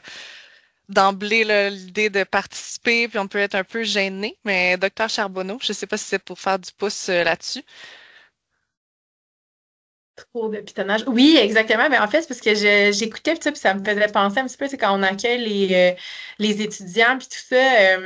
d'emblée là, l'idée de participer, puis on peut être un peu gêné. Mais docteur Charbonneau, je ne sais pas si c'est pour faire du pouce là-dessus. Trop de pitonnage. Oui, exactement. Mais en fait, c'est parce que j'écoutais ça, puis ça me faisait penser un petit peu, c'est quand on accueille les étudiants, puis tout ça.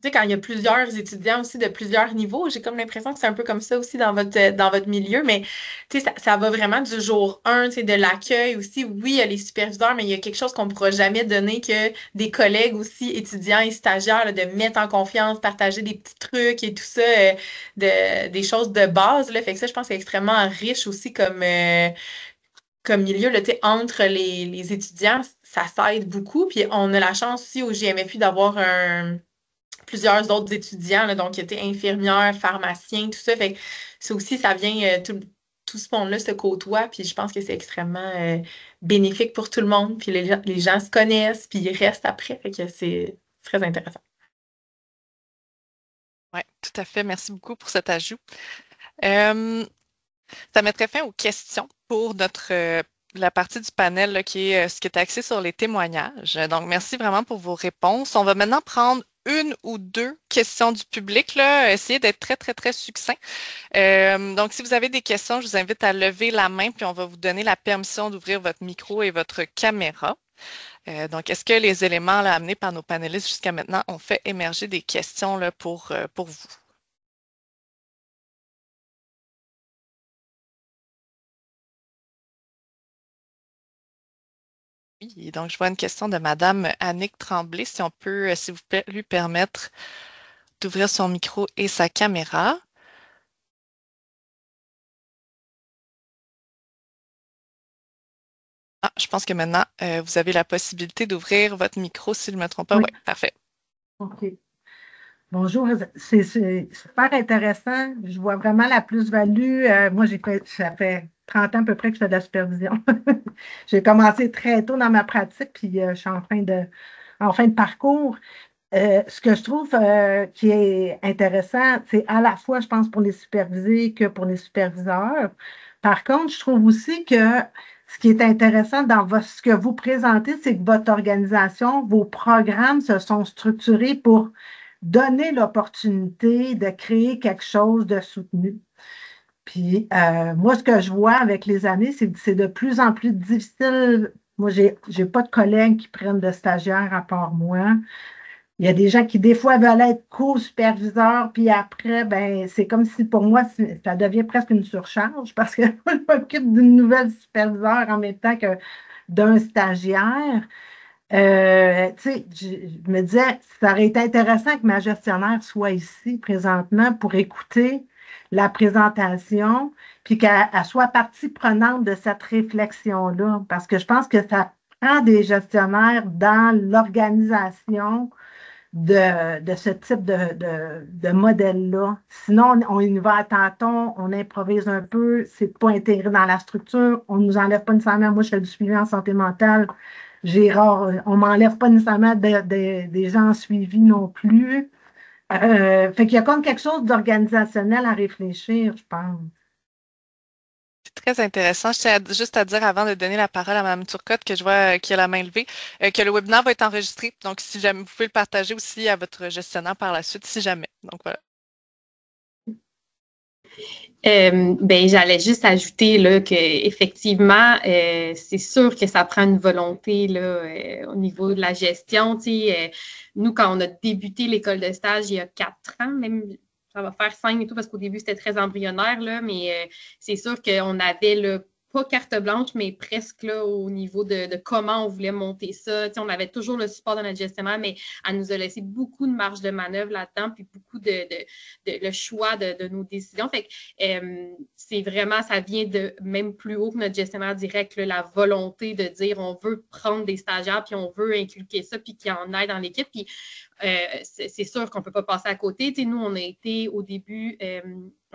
Tu sais, quand il y a plusieurs étudiants aussi de plusieurs niveaux, j'ai comme l'impression que c'est un peu comme ça aussi dans votre milieu, mais tu sais, ça va vraiment du jour 1, tu sais, de l'accueil aussi. Oui, il y a les superviseurs, mais il y a quelque chose qu'on ne pourra jamais donner que des collègues aussi, étudiants et stagiaires, là, de mettre en confiance, partager des petits trucs et tout ça, des choses de base, là. Fait que ça, je pense que c'est extrêmement riche aussi comme milieu, là, tu sais, entre les étudiants, ça s'aide beaucoup. Puis on a la chance aussi au GMFI d'avoir plusieurs autres étudiants, là, donc, tu sais, infirmières, pharmaciens, tout ça. Fait que ça aussi, ça vient, tout ce monde-là se côtoie, puis je pense que c'est extrêmement bénéfique pour tout le monde. Puis les gens se connaissent, puis ils restent après. Fait que c'est très intéressant. Oui, tout à fait. Merci beaucoup pour cet ajout. Ça mettrait fin aux questions pour la partie du panel là, qui est ce qui est axé sur les témoignages. Donc, merci vraiment pour vos réponses. On va maintenant prendre une ou deux questions du public, là, essayer d'être très, très, très succinct. Donc, si vous avez des questions, je vous invite à lever la main, puis on va vous donner la permission d'ouvrir votre micro et votre caméra. Donc, est-ce que les éléments là, amenés par nos panélistes jusqu'à maintenant ont fait émerger des questions là, pour vous? Oui, donc je vois une question de Madame Annick Tremblay, si on peut, s'il vous plaît, lui permettre d'ouvrir son micro et sa caméra. Ah, je pense que maintenant, vous avez la possibilité d'ouvrir votre micro, si je ne me trompe pas. Oui. Oui, parfait. OK. Bonjour, c'est super intéressant. Je vois vraiment la plus-value. Moi, ça fait 30 ans à peu près que je fais de la supervision. J'ai commencé très tôt dans ma pratique, puis je suis en fin de parcours. Ce que je trouve qui est intéressant, c'est à la fois, je pense, pour les supervisés que pour les superviseurs. Par contre, je trouve aussi que ce qui est intéressant dans ce que vous présentez, c'est que votre organisation, vos programmes se sont structurés pour donner l'opportunité de créer quelque chose de soutenu. Puis moi, ce que je vois avec les années, c'est que c'est de plus en plus difficile. Moi, j'ai pas de collègues qui prennent de stagiaires à part moi. Il y a des gens qui, des fois, veulent être co-superviseurs, puis après, ben, c'est comme si pour moi, ça devient presque une surcharge parce que je m'occupe d'une nouvelle superviseure en même temps que d'un stagiaire. Tu sais, je me disais, ça aurait été intéressant que ma gestionnaire soit ici présentement pour écouter la présentation, puis qu'elle soit partie prenante de cette réflexion-là, parce que je pense que ça prend des gestionnaires dans l'organisation de ce type de modèle-là. Sinon, on y va à tâtons, on improvise un peu, c'est pas intégré dans la structure, on nous enlève pas nécessairement, moi je fais du suivi en santé mentale, on m'enlève pas nécessairement des gens suivis non plus. Fait qu'il y a comme quelque chose d'organisationnel à réfléchir, je pense. C'est très intéressant. Je tiens juste à dire avant de donner la parole à Mme Turcotte, que je vois qui a la main levée, que le webinaire va être enregistré. Donc, si jamais, vous pouvez le partager aussi à votre gestionnaire par la suite, si jamais. Donc, voilà. Ben, j'allais juste ajouter là, que effectivement, c'est sûr que ça prend une volonté là, au niveau de la gestion. Nous, quand on a débuté l'école de stage il y a 4 ans, même ça va faire 5 et tout, parce qu'au début, c'était très embryonnaire, là, mais c'est sûr qu'on avait là, pas carte blanche, mais presque là, au niveau de comment on voulait monter ça. On avait toujours le support de notre gestionnaire, mais elle nous a laissé beaucoup de marge de manœuvre là-dedans, puis beaucoup de le choix de nos décisions. Fait que c'est vraiment, ça vient de même plus haut que notre gestionnaire direct, là, la volonté de dire on veut prendre des stagiaires, puis on veut inculquer ça, puis qu'il y en ait dans l'équipe. Puis c'est sûr qu'on ne peut pas passer à côté. Nous, on a été au début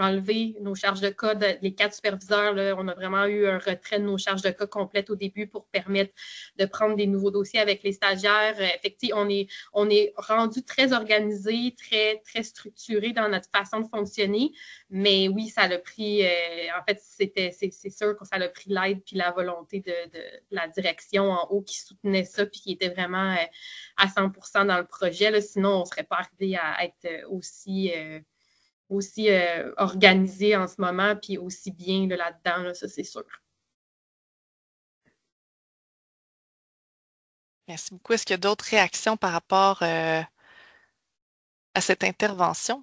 enlever nos charges de cas, les 4 superviseurs, là, on a vraiment eu un retrait de nos charges de cas complètes au début pour permettre de prendre des nouveaux dossiers avec les stagiaires. On est rendu très organisé, très, très structuré dans notre façon de fonctionner. Mais oui, ça l'a pris, en fait, c'est sûr que ça a pris l'aide puis la volonté de la direction en haut qui soutenait ça puis qui était vraiment à 100% dans le projet. Là, sinon, on ne serait pas arrivé à être aussi organisé en ce moment puis aussi bien là-dedans, là, ça c'est sûr. Merci beaucoup. Est-ce qu'il y a d'autres réactions par rapport à cette intervention?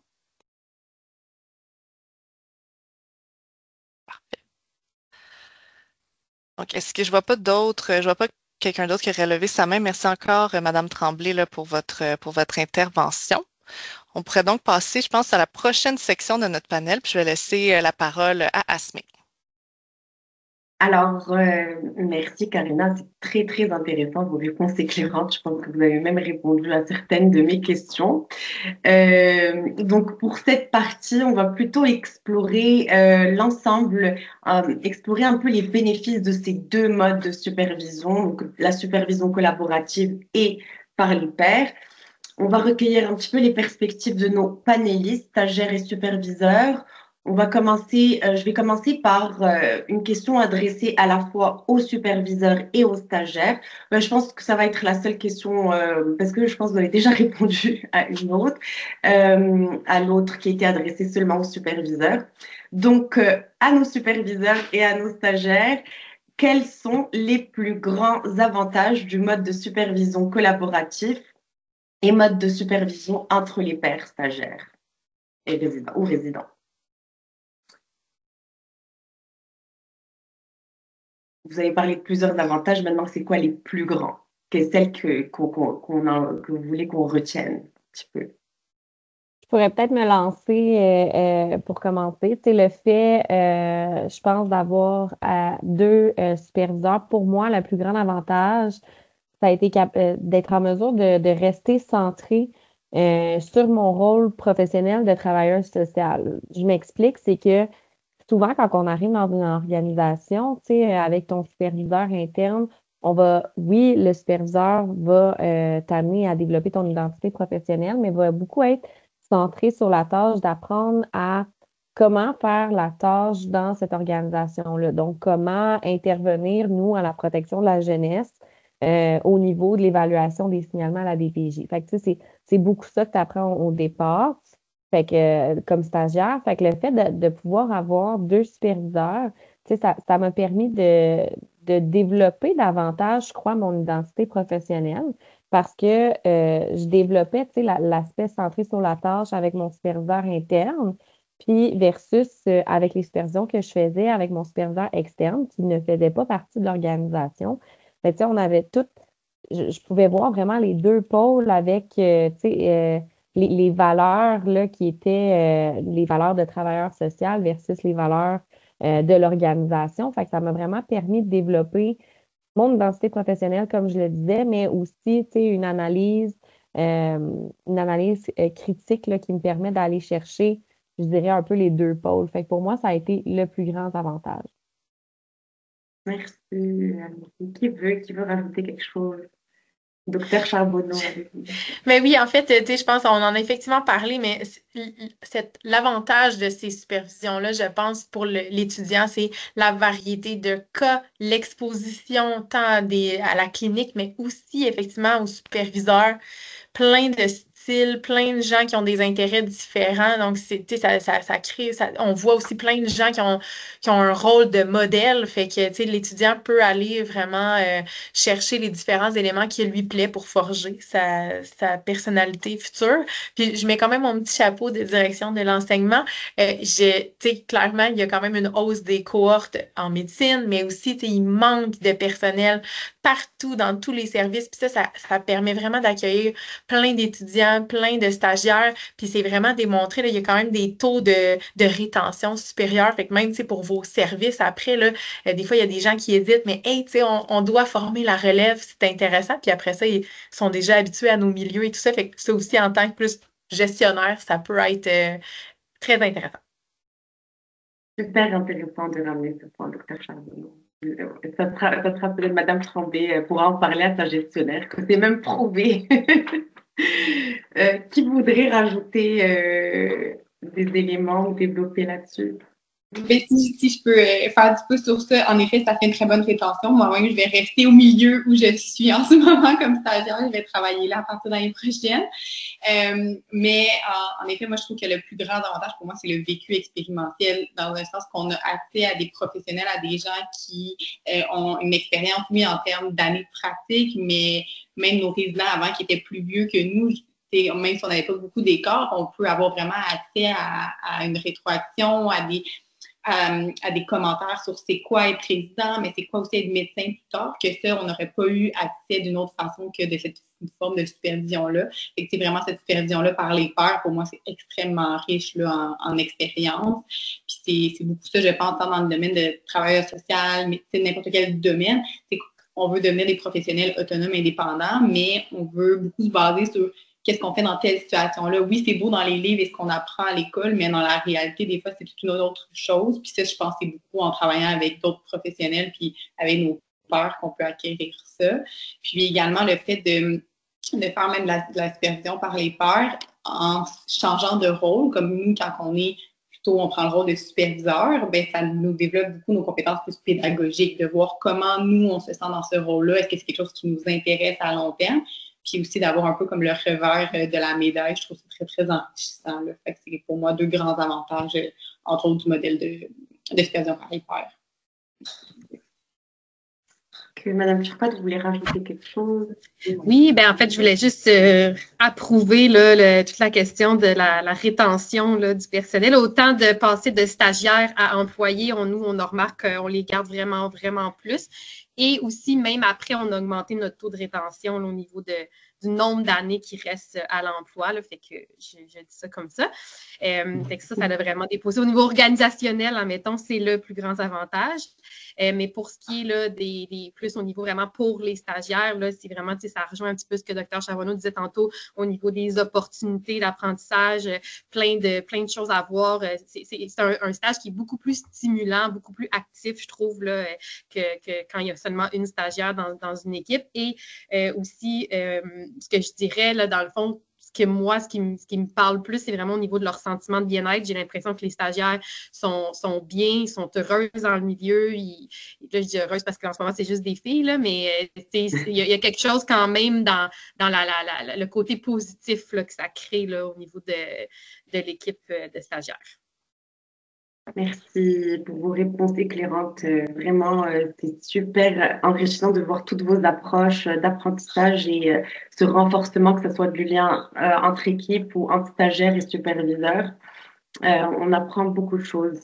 Parfait. Donc, est-ce que je ne vois pas quelqu'un d'autre qui aurait levé sa main? Merci encore, Madame Tremblay, là, pour votre intervention. On pourrait donc passer, je pense, à la prochaine section de notre panel, puis je vais laisser la parole à Asmé. Alors, merci Karina, c'est très très intéressant, vos réponses éclairantes. Je pense que vous avez même répondu à certaines de mes questions. Donc pour cette partie, on va plutôt explorer l'ensemble, explorer un peu les bénéfices de ces 2 modes de supervision, donc la supervision collaborative et par les pairs. On va recueillir un petit peu les perspectives de nos panélistes, stagiaires et superviseurs. Je vais commencer par une question adressée à la fois aux superviseurs et aux stagiaires. Je pense que ça va être la seule question, parce que je pense que vous avez déjà répondu à une autre, à l'autre qui était adressée seulement aux superviseurs. Donc, à nos superviseurs et à nos stagiaires, quels sont les plus grands avantages du mode de supervision collaboratif et mode de supervision entre les pairs stagiaires et résidents? Vous avez parlé de plusieurs avantages. Maintenant, c'est quoi les plus grands? Quelle est celle que vous voulez qu'on retienne un petit peu? Je pourrais peut-être me lancer pour commencer. C'est le fait, je pense, d'avoir 2 superviseurs. Pour moi, le plus grand avantage, ça a été d'être en mesure de rester centré sur mon rôle professionnel de travailleur social. Je m'explique, c'est que souvent, quand on arrive dans une organisation, tu sais, avec ton superviseur interne, oui, le superviseur va t'amener à développer ton identité professionnelle, mais va beaucoup être centré sur la tâche d'apprendre à comment faire la tâche dans cette organisation-là. Donc, comment intervenir, nous, à la protection de la jeunesse au niveau de l'évaluation des signalements à la DPJ. Fait que, tu sais, c'est beaucoup ça que tu apprends au départ. Fait que, comme stagiaire, fait que le fait de pouvoir avoir 2 superviseurs, tu sais, ça m'a permis de développer davantage, je crois, mon identité professionnelle parce que je développais, tu sais, l'aspect centré sur la tâche avec mon superviseur interne, puis versus avec les supervisions que je faisais avec mon superviseur externe qui ne faisait pas partie de l'organisation. Fait que, tu sais, on avait je pouvais voir vraiment les 2 pôles avec, tu sais, les valeurs là, qui étaient les valeurs de travailleur social versus les valeurs de l'organisation. Fait que ça m'a vraiment permis de développer mon identité professionnelle, comme je le disais, mais aussi une analyse critique là, qui me permet d'aller chercher, je dirais, un peu les 2 pôles. Fait que pour moi, ça a été le plus grand avantage. Merci. Qui veut rajouter quelque chose? Docteur Charbonneau. Mais oui, en fait, tu sais, je pense qu'on en a effectivement parlé, mais l'avantage de ces supervisions-là, je pense, pour l'étudiant, c'est la variété de cas, l'exposition tant à la clinique, mais aussi effectivement aux superviseurs, plein de styles, plein de gens qui ont des intérêts différents. Donc, ça crée, on voit aussi plein de gens qui ont un rôle de modèle. Fait que l'étudiant peut aller vraiment chercher les différents éléments qui lui plaît pour forger sa personnalité future. Puis, je mets quand même mon petit chapeau de direction de l'enseignement. Clairement, il y a quand même une hausse des cohortes en médecine, mais aussi, il manque de personnel partout dans tous les services. Puis ça permet vraiment d'accueillir plein d'étudiants, plein de stagiaires. Puis c'est vraiment démontré, là, il y a quand même des taux de rétention supérieurs. Fait que même pour vos services, après, là, des fois, il y a des gens qui hésitent, mais hey, on doit former la relève, c'est intéressant. Puis après ça, ils sont déjà habitués à nos milieux et tout ça. Fait que ça aussi, en tant que plus gestionnaire, ça peut être très intéressant. Super intéressant de ramener ce point, Dr. Charbonneau. Ça sera peut-être Madame Tremblay pourra en parler à sa gestionnaire, que c'est même prouvé. Qui voudrait rajouter des éléments ou développer là-dessus? Mais si je peux faire du pouce sur ça, en effet, ça fait une très bonne rétention. Moi-même, je vais rester au milieu où je suis en ce moment comme stagiaire. Je vais travailler là à partir de l'année prochaine. Mais en effet, moi, je trouve que le plus grand avantage pour moi, c'est le vécu expérientiel, dans un sens qu'on a accès à des professionnels, à des gens qui ont une expérience, oui, en termes d'années de pratique, mais même nos résidents avant qui étaient plus vieux que nous, même si on n'avait pas beaucoup d'écart, on peut avoir vraiment accès à une rétroaction, à des commentaires sur c'est quoi être résident, mais c'est quoi aussi être médecin plus tard, que ça, on n'aurait pas eu accès d'une autre façon que de cette forme de supervision-là. Fait que c'est vraiment cette supervision-là par les pairs, pour moi, c'est extrêmement riche là, en expérience. Puis c'est beaucoup ça, je pense, dans le domaine de travail social, médecine, n'importe quel domaine. C'est qu'on veut devenir des professionnels autonomes, indépendants, mais on veut beaucoup se baser sur qu'est-ce qu'on fait dans telle situation-là. Oui, c'est beau dans les livres et ce qu'on apprend à l'école, mais dans la réalité, des fois, c'est toute une autre chose. Puis ça, je pense que c'est beaucoup en travaillant avec d'autres professionnels puis avec nos pairs qu'on peut acquérir ça. Puis également, le fait de faire même de la supervision par les pairs en changeant de rôle, comme nous, quand on prend le rôle de superviseur, ben ça nous développe beaucoup nos compétences plus pédagogiques, de voir comment nous, on se sent dans ce rôle-là. Est-ce que c'est quelque chose qui nous intéresse à long terme? Puis aussi d'avoir un peu comme le revers de la médaille, je trouve que c'est très, très enrichissant. Là. Fait que c'est pour moi deux grands avantages, entre autres, du modèle de supervision par les pairs. Madame Turcotte, vous voulez rajouter quelque chose? Oui, ben en fait, je voulais juste approuver là, toute la question de la rétention là, du personnel. Autant de passer de stagiaires à employés, nous, on remarque qu'on les garde vraiment, vraiment plus. Et aussi, même après, on a augmenté notre taux de rétention là, au niveau du nombre d'années qui restent à l'emploi. Là, fait que je dis ça comme ça. Fait que ça a vraiment déposé. Au niveau organisationnel, admettons, c'est le plus grand avantage. Mais pour ce qui est là, des plus au niveau vraiment pour les stagiaires, là, c'est vraiment, ça rejoint un petit peu ce que Dr. Charbonneau disait tantôt au niveau des opportunités d'apprentissage, plein de choses à voir. C'est un stage qui est beaucoup plus stimulant, beaucoup plus actif, je trouve, là, que quand il y a seulement une stagiaire dans une équipe. Et aussi, ce que je dirais, là, dans le fond, ce qui me parle plus, c'est vraiment au niveau de leur sentiment de bien-être. J'ai l'impression que les stagiaires sont bien, sont heureuses dans le milieu. Là, je dis heureuse parce qu'en ce moment, c'est juste des filles, là, mais il y a quelque chose quand même dans le côté positif là, que ça crée là, au niveau de l'équipe de stagiaires. Merci pour vos réponses éclairantes. Vraiment, c'est super enrichissant de voir toutes vos approches d'apprentissage et ce renforcement, que ce soit du lien entre équipes ou entre stagiaires et superviseurs. On apprend beaucoup de choses.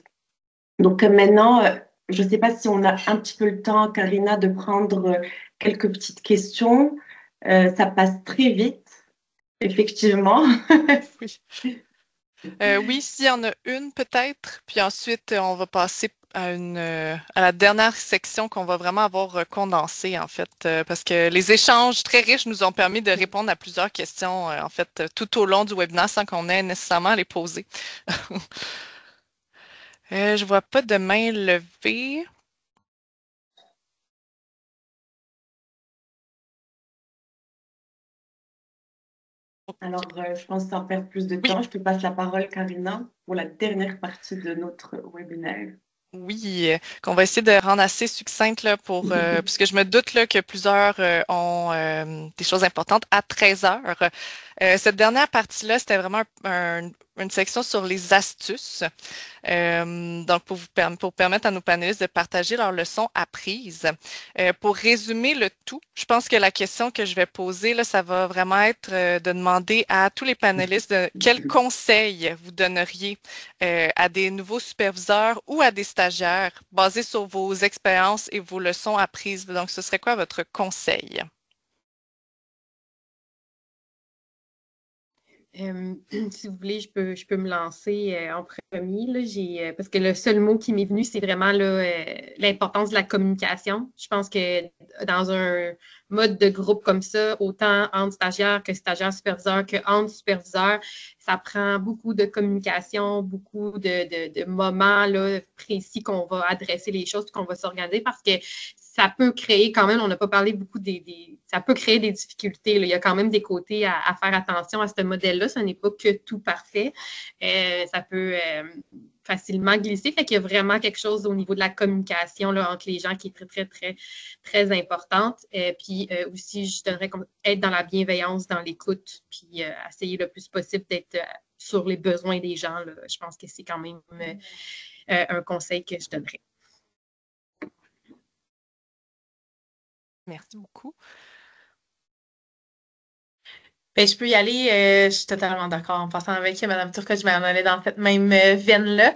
Donc maintenant, je ne sais pas si on a un petit peu le temps, Karina, de prendre quelques petites questions. Ça passe très vite, effectivement. Oui. Oui, s'il y en a une peut-être, puis ensuite on va passer à la dernière section qu'on va vraiment avoir condensée en fait, parce que les échanges très riches nous ont permis de répondre à plusieurs questions en fait tout au long du webinaire sans qu'on ait nécessairement à les poser. Je vois pas de main levée. Alors, je pense sans perdre plus de temps, je te passe la parole, Karina, pour la dernière partie de notre webinaire. Oui, qu'on va essayer de rendre assez succincte là, puisque je me doute là, que plusieurs ont des choses importantes à 13 heures. Cette dernière partie-là, c'était vraiment une section sur les astuces. Donc, pour permettre à nos panélistes de partager leurs leçons apprises. Pour résumer le tout, je pense que la question que je vais poser, là, ça va vraiment être de demander à tous les panélistes quels conseils vous donneriez à des nouveaux superviseurs ou à des stagiaires basés sur vos expériences et vos leçons apprises. Donc, ce serait quoi votre conseil? Si vous voulez, je peux me lancer en premier. Là, parce que le seul mot qui m'est venu, c'est vraiment l'importance de la communication. Je pense que dans un mode de groupe comme ça, autant entre stagiaires que stagiaires-superviseurs que entre superviseurs, ça prend beaucoup de communication, beaucoup de moments là, précis qu'on va adresser les choses, qu'on va s'organiser parce que ça peut créer quand même, on n'a pas parlé beaucoup ça peut créer des difficultés. Là. Il y a quand même des côtés à faire attention à ce modèle-là. Ce n'est pas que tout parfait. Ça peut facilement glisser. Fait qu'il y a vraiment quelque chose au niveau de la communication là, entre les gens qui est très, très, très, très importante. Puis aussi, je donnerais être dans la bienveillance, dans l'écoute, puis essayer le plus possible d'être sur les besoins des gens. Là. Je pense que c'est quand même un conseil que je donnerais. Merci beaucoup. Ben, je peux y aller, je suis totalement d'accord en passant avec Mme Turcotte, je m'en allais dans cette même veine-là,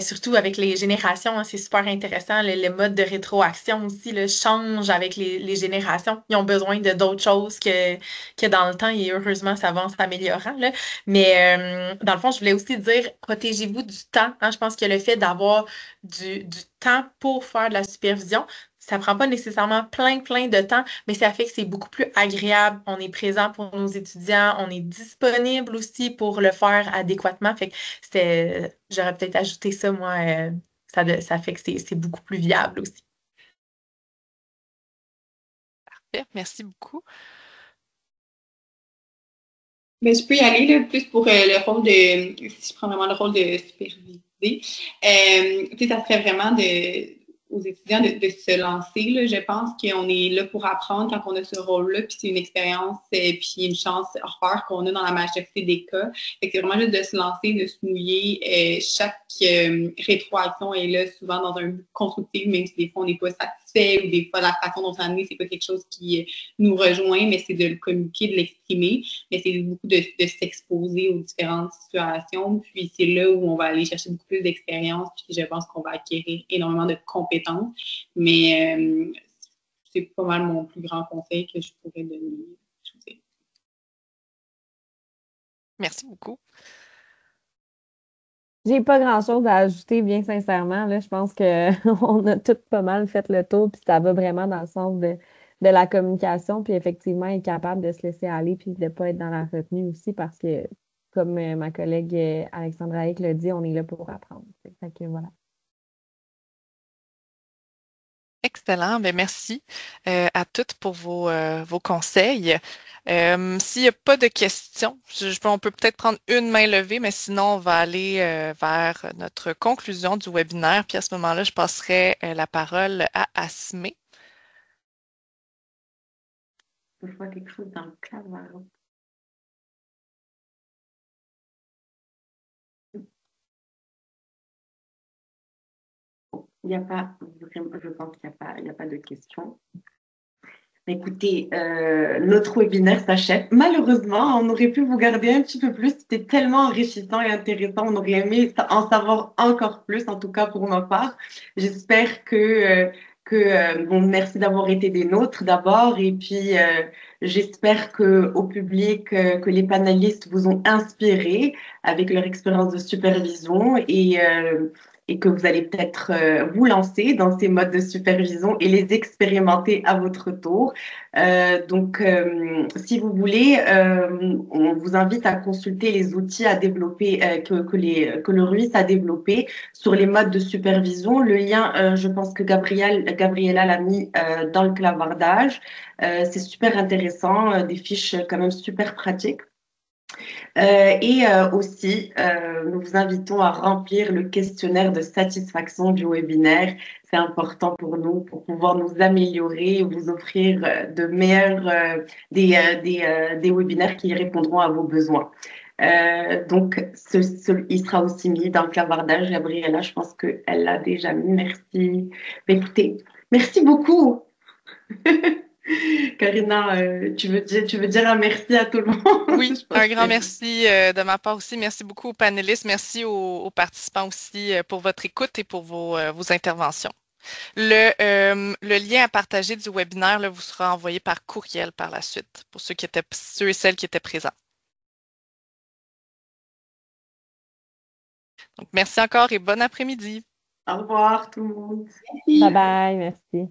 surtout avec les générations, hein, c'est super intéressant, le mode de rétroaction aussi là, change avec les générations, ils ont besoin de d'autres choses que dans le temps et heureusement ça va en s'améliorant. Là. Mais dans le fond, je voulais aussi dire, protégez-vous du temps, hein, je pense que le fait d'avoir du temps pour faire de la supervision, ça prend pas nécessairement plein de temps, mais ça fait que c'est beaucoup plus agréable. On est présent pour nos étudiants, on est disponible aussi pour le faire adéquatement. Fait que j'aurais peut-être ajouté ça, moi, ça fait que c'est beaucoup plus viable aussi. Parfait, merci beaucoup. Mais je peux y aller là, plus pour le rôle si je prends vraiment le rôle de superviser. Ça serait vraiment aux étudiants de se lancer. Là. Je pense qu'on est là pour apprendre quand on a ce rôle-là, puis c'est une expérience puis une chance rare qu'on a dans la majorité des cas. Fait que c'est vraiment juste de se lancer, de se mouiller. Chaque rétroaction est là souvent dans un but constructif, même si des fois on n'est pas satisfait ou des fois la façon dont ça amené, c'est pas quelque chose qui nous rejoint, mais c'est de le communiquer, de l'exprimer. Mais c'est beaucoup de s'exposer aux différentes situations. Puis c'est là où on va aller chercher beaucoup plus d'expérience. Puis je pense qu'on va acquérir énormément de compétences. Mais c'est pas mal mon plus grand conseil que je pourrais donner. Merci beaucoup. J'ai pas grand-chose à ajouter, bien sincèrement. Là, je pense qu'on a tout pas mal fait le tour, puis ça va vraiment dans le sens de la communication, puis effectivement être capable de se laisser aller, puis de ne pas être dans la retenue aussi, parce que, comme ma collègue Alexandra Haïk l'a dit, on est là pour apprendre. Fait que voilà. Excellent, bien, merci à toutes pour vos conseils. S'il n'y a pas de questions, on peut peut-être prendre une main levée, mais sinon, on va aller vers notre conclusion du webinaire. Puis à ce moment-là, je passerai la parole à Asmé. Je vois quelque chose dans le cadre. Il n'y a pas, je pense qu'il n'y a pas de questions. Écoutez, notre webinaire s'achève. Malheureusement, on aurait pu vous garder un petit peu plus. C'était tellement enrichissant et intéressant. On aurait aimé en savoir encore plus, en tout cas pour ma part. J'espère bon, merci d'avoir été des nôtres d'abord. Et puis, j'espère au public, que les panélistes vous ont inspiré avec leur expérience de supervision et que vous allez peut-être vous lancer dans ces modes de supervision et les expérimenter à votre tour. Donc, si vous voulez, on vous invite à consulter les outils à développer que le RUIS a développé sur les modes de supervision. Le lien, je pense que Gabriella l'a mis dans le clavardage. C'est super intéressant, des fiches quand même super pratiques. Aussi, nous vous invitons à remplir le questionnaire de satisfaction du webinaire. C'est important pour nous pour pouvoir nous améliorer et vous offrir de meilleurs des webinaires qui répondront à vos besoins. Donc, il sera aussi mis dans le clavardage. Gabriella, je pense qu'elle l'a déjà mis. Merci. Mais écoutez, merci beaucoup. Karina, tu veux dire un merci à tout le monde? Oui, un grand merci de ma part aussi. Merci beaucoup aux panélistes. Merci aux participants aussi pour votre écoute et pour vos interventions. Le lien à partager du webinaire là, vous sera envoyé par courriel par la suite pour ceux et celles qui étaient présents. Donc, merci encore et bon après-midi. Au revoir tout le monde. Bye bye, merci.